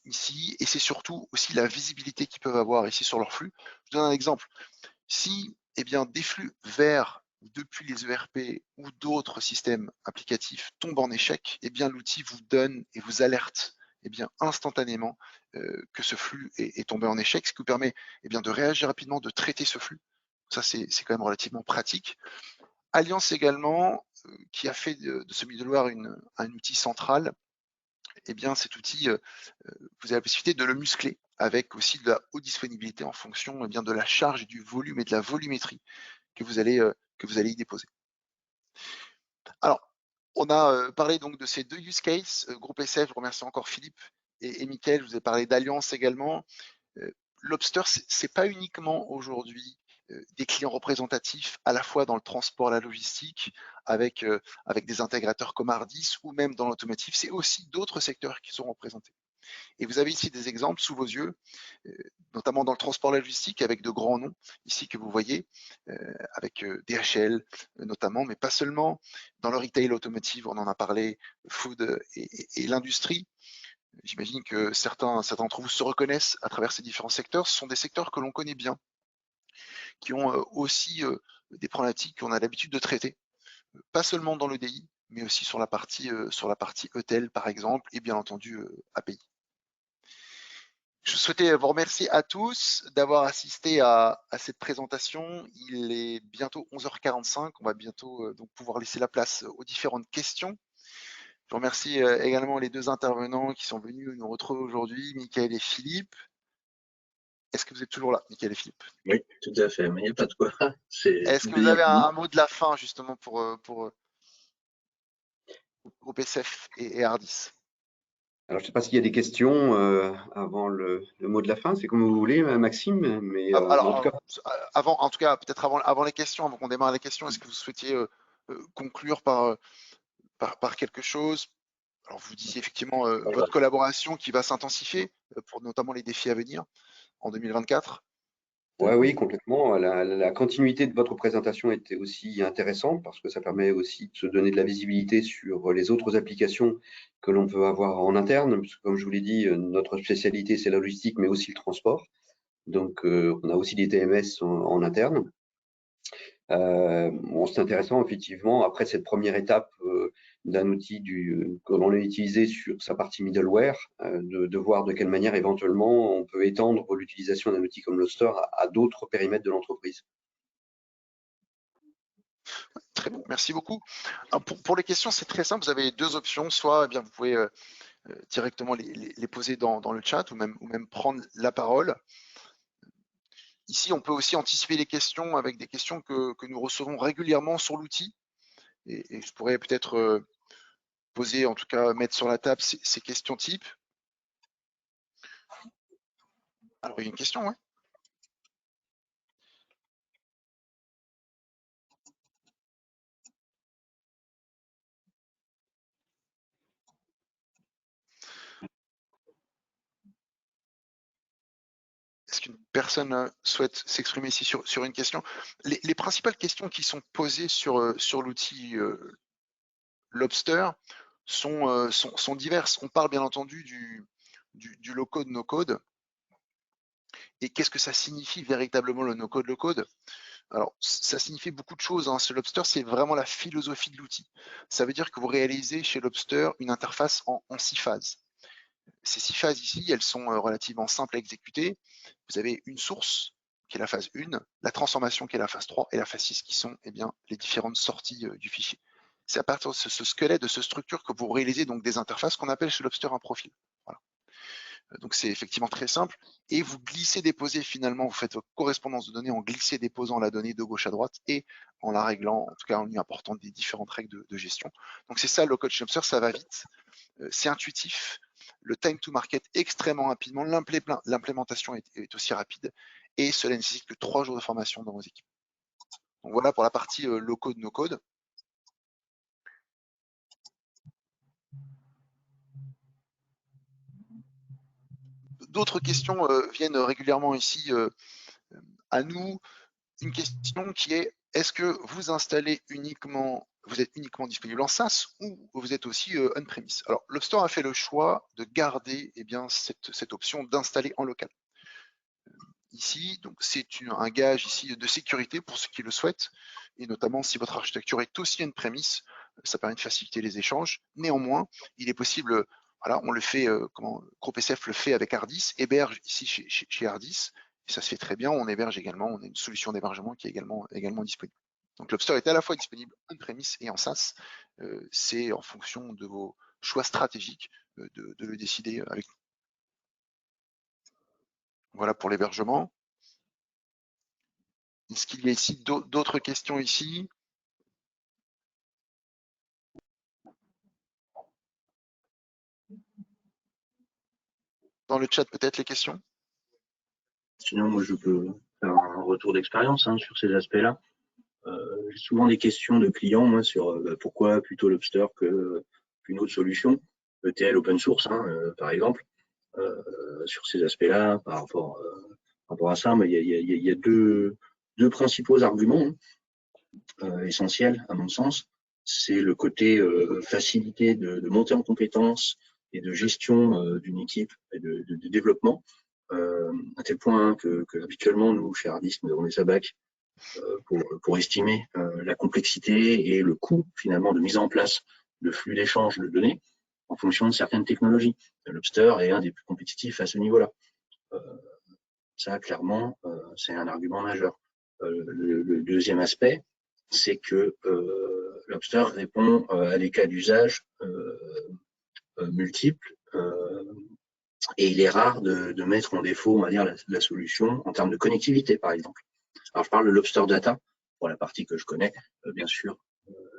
ici. Et c'est surtout aussi la visibilité qu'ils peuvent avoir ici sur leurs flux. Je donne un exemple. Si des flux vers depuis les ERP ou d'autres systèmes applicatifs tombent en échec, l'outil vous donne et vous alerte instantanément que ce flux est tombé en échec, ce qui vous permet de réagir rapidement, de traiter ce flux. Ça, c'est quand même relativement pratique. Allianz également, qui a fait de ce middleware un outil central, eh bien cet outil, vous avez la possibilité de le muscler avec aussi de la haute disponibilité en fonction bien de la charge, du volume et de la volumétrie que vous allez y déposer. Alors, on a parlé donc de ces deux use cases. Groupe SF, je remercie encore Philippe et Mickaël. Je vous ai parlé d'Alliance également. Lobster, c'est pas uniquement aujourd'hui des clients représentatifs à la fois dans le transport, la logistique, avec des intégrateurs comme Ardis ou même dans l'automotive. C'est aussi d'autres secteurs qui sont représentés. Et vous avez ici des exemples sous vos yeux, notamment dans le transport, la logistique, avec de grands noms ici que vous voyez, avec DHL notamment, mais pas seulement. Dans le retail automotive, on en a parlé, food et l'industrie. J'imagine que certains d'entre vous se reconnaissent à travers ces différents secteurs. Ce sont des secteurs que l'on connaît bien, qui ont aussi des problématiques qu'on a l'habitude de traiter, pas seulement dans l'EDI, mais aussi sur la partie ETL par exemple, et bien entendu API. Je souhaitais vous remercier à tous d'avoir assisté à cette présentation. Il est bientôt 11h45. On va bientôt donc pouvoir laisser la place aux différentes questions. Je remercie également les deux intervenants qui sont venus nous retrouver aujourd'hui, Mickaël et Philippe. Est-ce que vous êtes toujours là, Mickaël et Philippe? Oui, tout à fait, mais il n'y a pas de quoi. Est-ce que vous avez un mot de la fin justement pour OPSF et Ardis? Alors, je ne sais pas s'il y a des questions avant le mot de la fin, c'est comme vous voulez, Maxime, mais en tout cas. En tout cas, peut-être avant les questions, avant qu'on démarre les questions, est-ce que vous souhaitiez conclure par quelque chose? Alors, vous disiez effectivement votre collaboration qui va s'intensifier pour notamment les défis à venir en 2024. Oui, complètement. La continuité de votre présentation était aussi intéressante parce que ça permet aussi de se donner de la visibilité sur les autres applications que l'on peut avoir en interne. Parce que, comme je vous l'ai dit, notre spécialité, c'est la logistique, mais aussi le transport. Donc, on a aussi des TMS en interne. Bon, c'est intéressant, effectivement, après cette première étape d'un outil que l'on a utilisé sur sa partie middleware, de voir de quelle manière éventuellement on peut étendre l'utilisation d'un outil comme Lobster à d'autres périmètres de l'entreprise. Très bon, merci beaucoup. Alors, pour les questions, c'est très simple. Vous avez deux options. Soit eh bien, vous pouvez directement les poser dans le chat ou même prendre la parole. Ici, on peut aussi anticiper les questions avec des questions que nous recevons régulièrement sur l'outil. Et je pourrais peut-être poser, en tout cas mettre sur la table ces questions types. Alors, il y a une question, oui. Est-ce qu'une personne souhaite s'exprimer ici sur une question? Les principales questions qui sont posées sur l'outil Lobster sont diverses. On parle bien entendu du low-code, no-code. Et qu'est-ce que ça signifie véritablement le no-code, low-code? Alors, ça signifie beaucoup de choses. Ce Lobster, c'est vraiment la philosophie de l'outil. Ça veut dire que vous réalisez chez Lobster une interface en 6 phases. Ces 6 phases ici, elles sont relativement simples à exécuter. Vous avez une source, qui est la phase 1, la transformation, qui est la phase 3, et la phase 6, qui sont les différentes sorties du fichier. C'est à partir de ce squelette, de cette structure, que vous réalisez donc des interfaces qu'on appelle chez Lobster un profil. Voilà. Donc c'est effectivement très simple. Et vous glissez-déposez finalement, vous faites votre correspondance de données en glissez-déposant la donnée de gauche à droite et en la réglant, en tout cas en y apportant des différentes règles de gestion. Donc c'est ça le code chez Lobster, ça va vite, c'est intuitif, le time to market extrêmement rapidement, l'implémentation est aussi rapide et cela nécessite que 3 jours de formation dans vos équipes. Donc voilà pour la partie low code, no code. D'autres questions viennent régulièrement ici à nous. Une question qui est, est-ce que vous êtes uniquement disponible en SaaS ou vous êtes aussi on-premise? Alors, Lobster a fait le choix de garder cette option d'installer en local. Ici, donc c'est un gage ici de sécurité pour ceux qui le souhaitent, et notamment si votre architecture est aussi on-premise, ça permet de faciliter les échanges. Néanmoins, il est possible, voilà, on le fait, Groupe SF le fait avec Ardis, héberge ici chez Ardis, et ça se fait très bien. On héberge également, on a une solution d'hébergement qui est également disponible. Donc Lobster est à la fois disponible on-premise et en SaaS. C'est en fonction de vos choix stratégiques de le décider avec nous. Voilà pour l'hébergement. Est-ce qu'il y a ici d'autres questions ici? Dans le chat, peut-être les questions? Sinon, moi, je peux faire un retour d'expérience sur ces aspects-là. J'ai souvent des questions de clients, moi, sur pourquoi plutôt Lobster qu'une autre solution, ETL open source, par exemple, sur ces aspects-là, par rapport à ça. Mais il y a deux principaux arguments essentiels, à mon sens. C'est le côté facilité de montée en compétences et de gestion d'une équipe et de développement, à tel point que habituellement, nous, chez Hardisk, nous avons des sabacs pour estimer la complexité et le coût finalement de mise en place de flux d'échange de données en fonction de certaines technologies. Lobster est un des plus compétitifs à ce niveau-là. Ça, clairement, c'est un argument majeur. Le deuxième aspect, c'est que Lobster répond à des cas d'usage multiples et il est rare de mettre en défaut, on va dire, la solution en termes de connectivité, par exemple. Alors, je parle de Lobster Data pour la partie que je connais, bien sûr,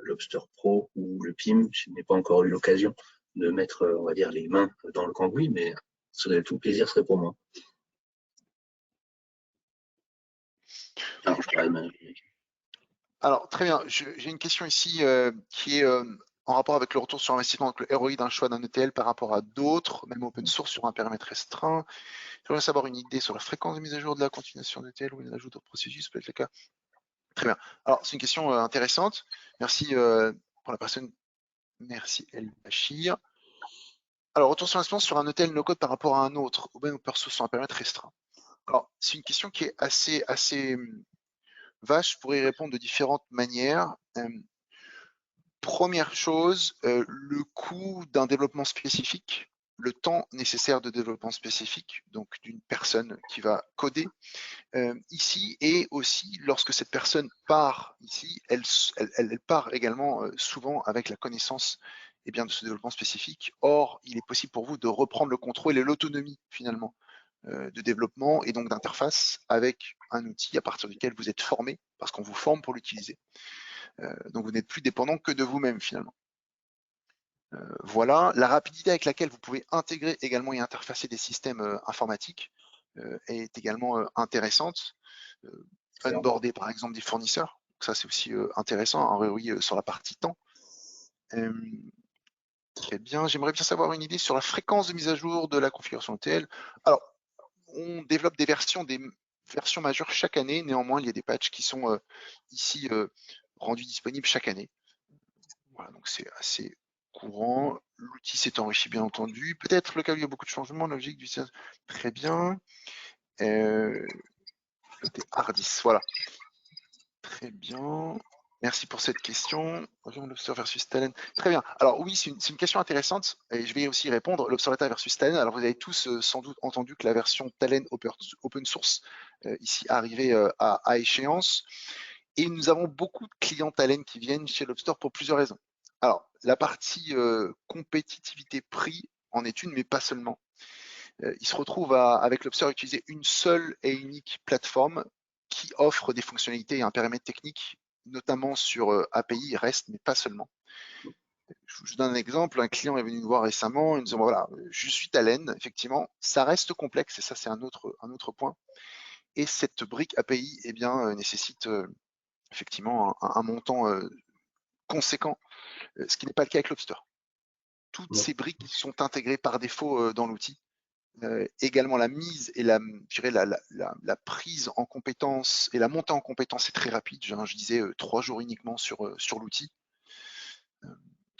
Lobster Pro ou le PIM. Je n'ai pas encore eu l'occasion de mettre, on va dire, les mains dans le cambouis, mais tout plaisir serait pour moi. Alors, très bien. J'ai une question ici qui est en rapport avec le retour sur investissement, donc le ROI d'un choix d'un ETL par rapport à d'autres, même open source sur un périmètre restreint. J'aimerais savoir une idée sur la fréquence de mise à jour de la continuation d'ETL ou l'ajout de processus, peut-être le cas. Très bien. Alors, c'est une question intéressante. Merci pour la personne. Merci El Bachir. Alors, retour sur investissement sur un ETL no-code par rapport à un autre, ou même open source sur un périmètre restreint. Alors, c'est une question qui est assez vaste. Je pourrais y répondre de différentes manières. Première chose, le coût d'un développement spécifique, le temps nécessaire de développement spécifique, donc d'une personne qui va coder ici, et aussi lorsque cette personne part ici, elle part également souvent avec la connaissance de ce développement spécifique. Or, il est possible pour vous de reprendre le contrôle et l'autonomie finalement de développement et donc d'interface avec un outil à partir duquel vous êtes formé, parce qu'on vous forme pour l'utiliser. Donc vous n'êtes plus dépendant que de vous-même finalement. Voilà, la rapidité avec laquelle vous pouvez intégrer également et interfacer des systèmes informatiques est également intéressante. Onboarder par exemple des fournisseurs, donc ça c'est aussi intéressant, un ROI sur la partie temps. Très bien, j'aimerais bien savoir une idée sur la fréquence de mise à jour de la configuration ETL. Alors, on développe des versions majeures chaque année, néanmoins il y a des patchs qui sont ici rendus disponibles chaque année. Voilà, donc c'est assez courant. L'outil s'est enrichi bien entendu. Peut-être le cas où il y a beaucoup de changements, la logique du service. Très bien. Hardis, voilà. Très bien. Merci pour cette question. Lobster versus Talend. Très bien. Alors oui, c'est une question intéressante et je vais aussi y répondre. Lobster Data versus Talend. Alors vous avez tous sans doute entendu que la version Talend open source ici arrivait à échéance. Et nous avons beaucoup de clients Talend qui viennent chez Lobster pour plusieurs raisons. Alors, la partie compétitivité prix en est une, mais pas seulement. Ils se retrouvent avec Lobster à utiliser une seule et unique plateforme qui offre des fonctionnalités et un périmètre technique, notamment sur API, REST, mais pas seulement. Je vous donne un exemple, un client est venu nous voir récemment, il nous dit voilà, je suis Talend, effectivement, ça reste complexe, et ça c'est un autre point. Et cette brique API nécessite effectivement un montant conséquent, ce qui n'est pas le cas avec Lobster. Toutes ces briques sont intégrées par défaut dans l'outil. Également la mise et la prise en compétence et la montée en compétence est très rapide. Je disais 3 jours uniquement sur l'outil.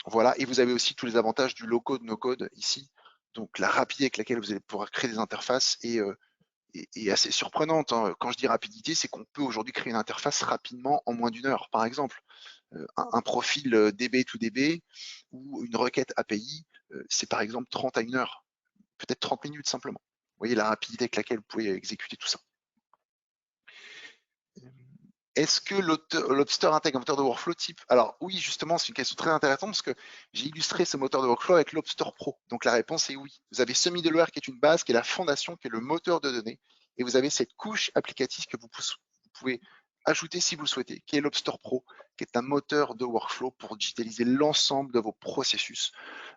Voilà, et vous avez aussi tous les avantages du low-code, no-code ici. Donc la rapidité avec laquelle vous allez pouvoir créer des interfaces est assez surprenante. Quand je dis rapidité, c'est qu'on peut aujourd'hui créer une interface rapidement en moins d'1 heure, par exemple. Un profil DB to DB ou une requête API, c'est par exemple 30 à 1 heure, peut-être 30 minutes simplement. Vous voyez la rapidité avec laquelle vous pouvez exécuter tout ça. Est-ce que Lobster intègre un moteur de workflow type? Alors oui, justement, c'est une question très intéressante parce que j'ai illustré ce moteur de workflow avec Lobster Pro. Donc la réponse est oui. Vous avez ce middleware qui est une base, qui est la fondation, qui est le moteur de données, et vous avez cette couche applicative que vous pouvez ajouter si vous le souhaitez, qui est Lobster Pro, qui est un moteur de workflow pour digitaliser l'ensemble de vos processus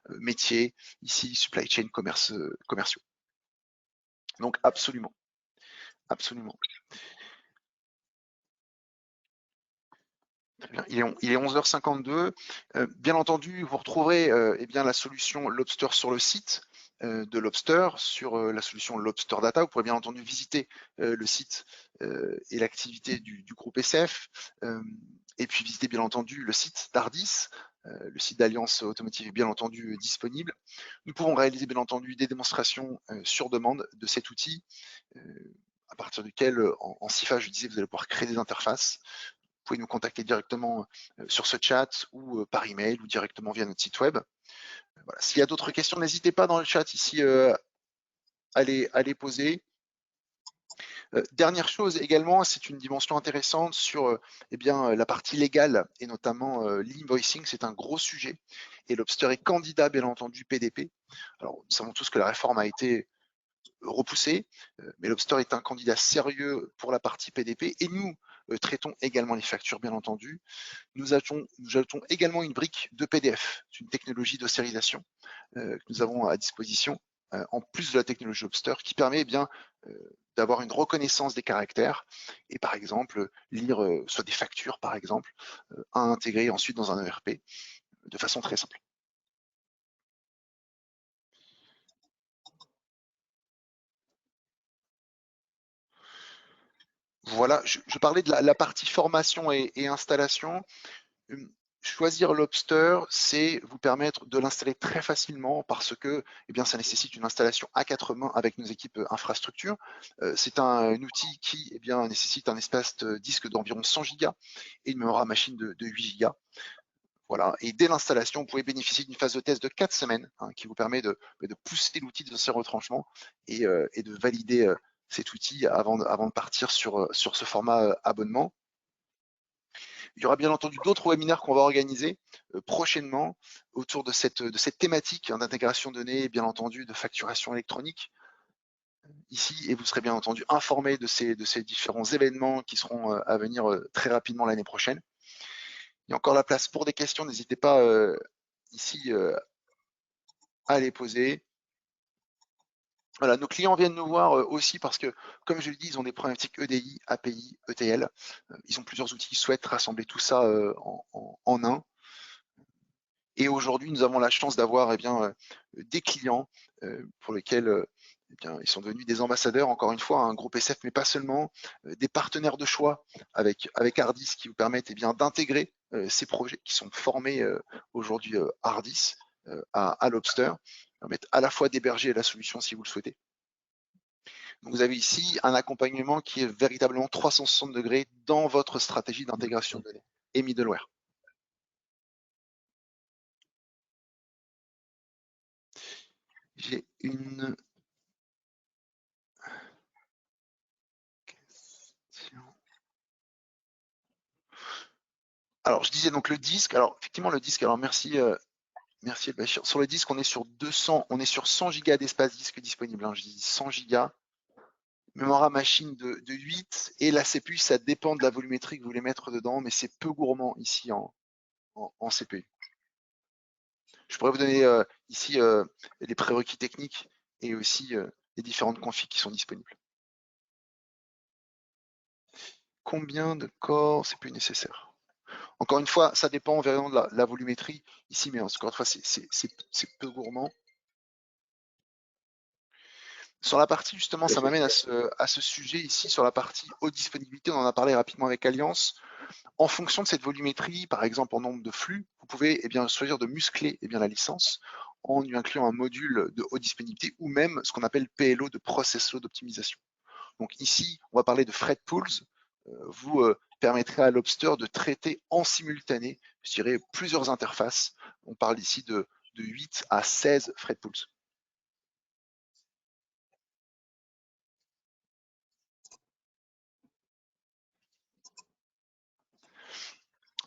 métiers, ici supply chain, commerciaux. Donc absolument, absolument. Très bien. Il est 11h52. Bien entendu, vous retrouverez eh bien, la solution Lobster sur le site de Lobster, sur la solution Lobster Data. Vous pourrez bien entendu visiter le site et l'activité du groupe SF, et puis visiter bien entendu le site d'Ardis. Le site d'Alliance Automotive est bien entendu disponible. Nous pouvons réaliser bien entendu des démonstrations sur demande de cet outil, à partir duquel, en CIFA, je disais, vous allez pouvoir créer des interfaces. Vous pouvez nous contacter directement sur ce chat ou par email ou directement via notre site web. Voilà. S'il y a d'autres questions, n'hésitez pas dans le chat ici à les poser. Dernière chose également, c'est une dimension intéressante sur eh bien, la partie légale et notamment l'invoicing, c'est un gros sujet. Et Lobster est candidat, bien entendu, PDP. Alors, nous savons tous que la réforme a été repoussée, mais Lobster est un candidat sérieux pour la partie PDP et nous traitons également les factures, bien entendu. Nous ajoutons également une brique de PDF, c'est une technologie d'ossérisation que nous avons à disposition, en plus de la technologie Lobster, qui permet eh bien d'avoir une reconnaissance des caractères et par exemple lire soit des factures par exemple à intégrer ensuite dans un ERP de façon très simple. Voilà, je parlais de la partie formation et installation. Choisir Lobster, c'est vous permettre de l'installer très facilement parce que eh bien, ça nécessite une installation à 4 mains avec nos équipes infrastructure. C'est un outil qui eh bien, nécessite un espace de disque d'environ 100 Go et une mémoire machine de 8 Go. Voilà. Et dès l'installation, vous pouvez bénéficier d'une phase de test de 4 semaines qui vous permet de pousser l'outil dans ses retranchements et de valider cet outil avant de partir sur ce format abonnement. Il y aura bien entendu d'autres webinaires qu'on va organiser prochainement autour de cette thématique d'intégration de données et bien entendu de facturation électronique ici, et vous serez bien entendu informé de ces différents événements qui seront à venir très rapidement l'année prochaine. Il y a encore la place pour des questions, n'hésitez pas ici à les poser. Voilà, nos clients viennent nous voir aussi parce que, comme je le dis, ils ont des problématiques EDI, API, ETL. Ils ont plusieurs outils, ils souhaitent rassembler tout ça en un. Et aujourd'hui, nous avons la chance d'avoir eh bien, des clients pour lesquels eh bien, ils sont devenus des ambassadeurs, encore une fois, un groupe SF, mais pas seulement, des partenaires de choix avec Ardis qui vous permettent eh bien, d'intégrer ces projets qui sont formés aujourd'hui Ardis à Lobster, permettent à la fois d'héberger la solution si vous le souhaitez. Donc vous avez ici un accompagnement qui est véritablement 360 degrés dans votre stratégie d'intégration de données et middleware. J'ai une question. Alors, je disais donc le disque. Alors, effectivement, le disque. Alors, merci, merci Bachir. Sur le disque, on est sur 200, on est sur 100 Go d'espace disque disponible. Hein. Je dis 100 Go. Mémoire à machine de 8 et la CPU, ça dépend de la volumétrie que vous voulez mettre dedans, mais c'est peu gourmand ici en CPU. Je pourrais vous donner ici les prérequis techniques et aussi les différentes configs qui sont disponibles. Combien de corps CPU nécessaire? Encore une fois, ça dépend vraiment de la volumétrie ici, mais encore une fois, c'est peu gourmand. Sur la partie, justement, ça m'amène à ce sujet ici, sur la partie haute disponibilité, on en a parlé rapidement avec Alliance. En fonction de cette volumétrie, par exemple en nombre de flux, vous pouvez eh bien, choisir de muscler eh bien, la licence en lui incluant un module de haute disponibilité ou même ce qu'on appelle PLO de Process Load Optimisation. Donc ici, on va parler de Fred Pools. Vous permettrez à Lobster de traiter en simultané, je dirais, plusieurs interfaces. On parle ici de 8 à 16 Fred Pools.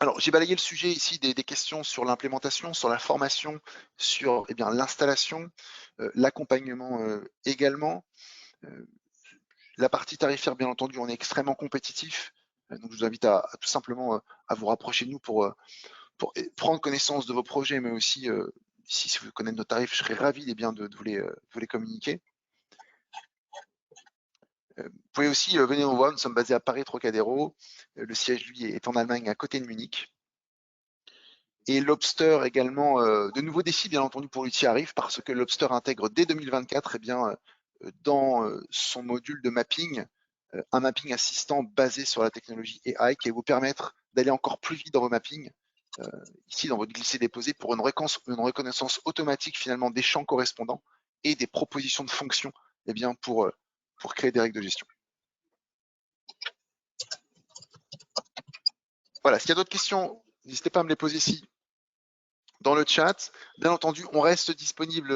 Alors, j'ai balayé le sujet ici des questions sur l'implémentation, sur la formation, sur l'installation, l'accompagnement également. La partie tarifaire, bien entendu, on est extrêmement compétitif. Donc, je vous invite à tout simplement à vous rapprocher de nous pour prendre connaissance de vos projets, mais aussi, si vous connaissez nos tarifs, je serais ravi de vous les communiquer. Vous pouvez aussi venir nous voir, nous sommes basés à Paris Trocadéro. Le siège, lui, est en Allemagne, à côté de Munich. Et Lobster également, de nouveaux défis, bien entendu, pour l'outil Arrive, parce que Lobster intègre dès 2024, dans son module de mapping, un mapping assistant basé sur la technologie AI qui va vous permettre d'aller encore plus vite dans vos mappings, ici dans votre glisser-déposer, pour une reconnaissance automatique finalement des champs correspondants et des propositions de fonctions pour créer des règles de gestion. Voilà, s'il y a d'autres questions, n'hésitez pas à me les poser ici dans le chat. Bien entendu, on reste disponible,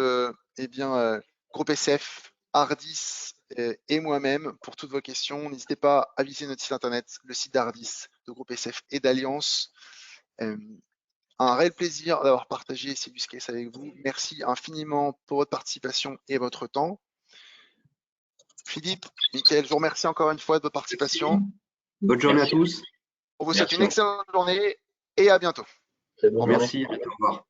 Groupe SF, Ardis et moi-même pour toutes vos questions. N'hésitez pas à visiter notre site internet, le site d'Ardis, de Groupe SF et d'Alliance. Un réel plaisir d'avoir partagé ces use cases avec vous. Merci infiniment pour votre participation et votre temps. Philippe, Mickaël, je vous remercie encore une fois de votre participation. Merci. Bonne journée Merci. à tous. On vous souhaite une excellente journée et à bientôt. Très bonne journée. Merci, au revoir.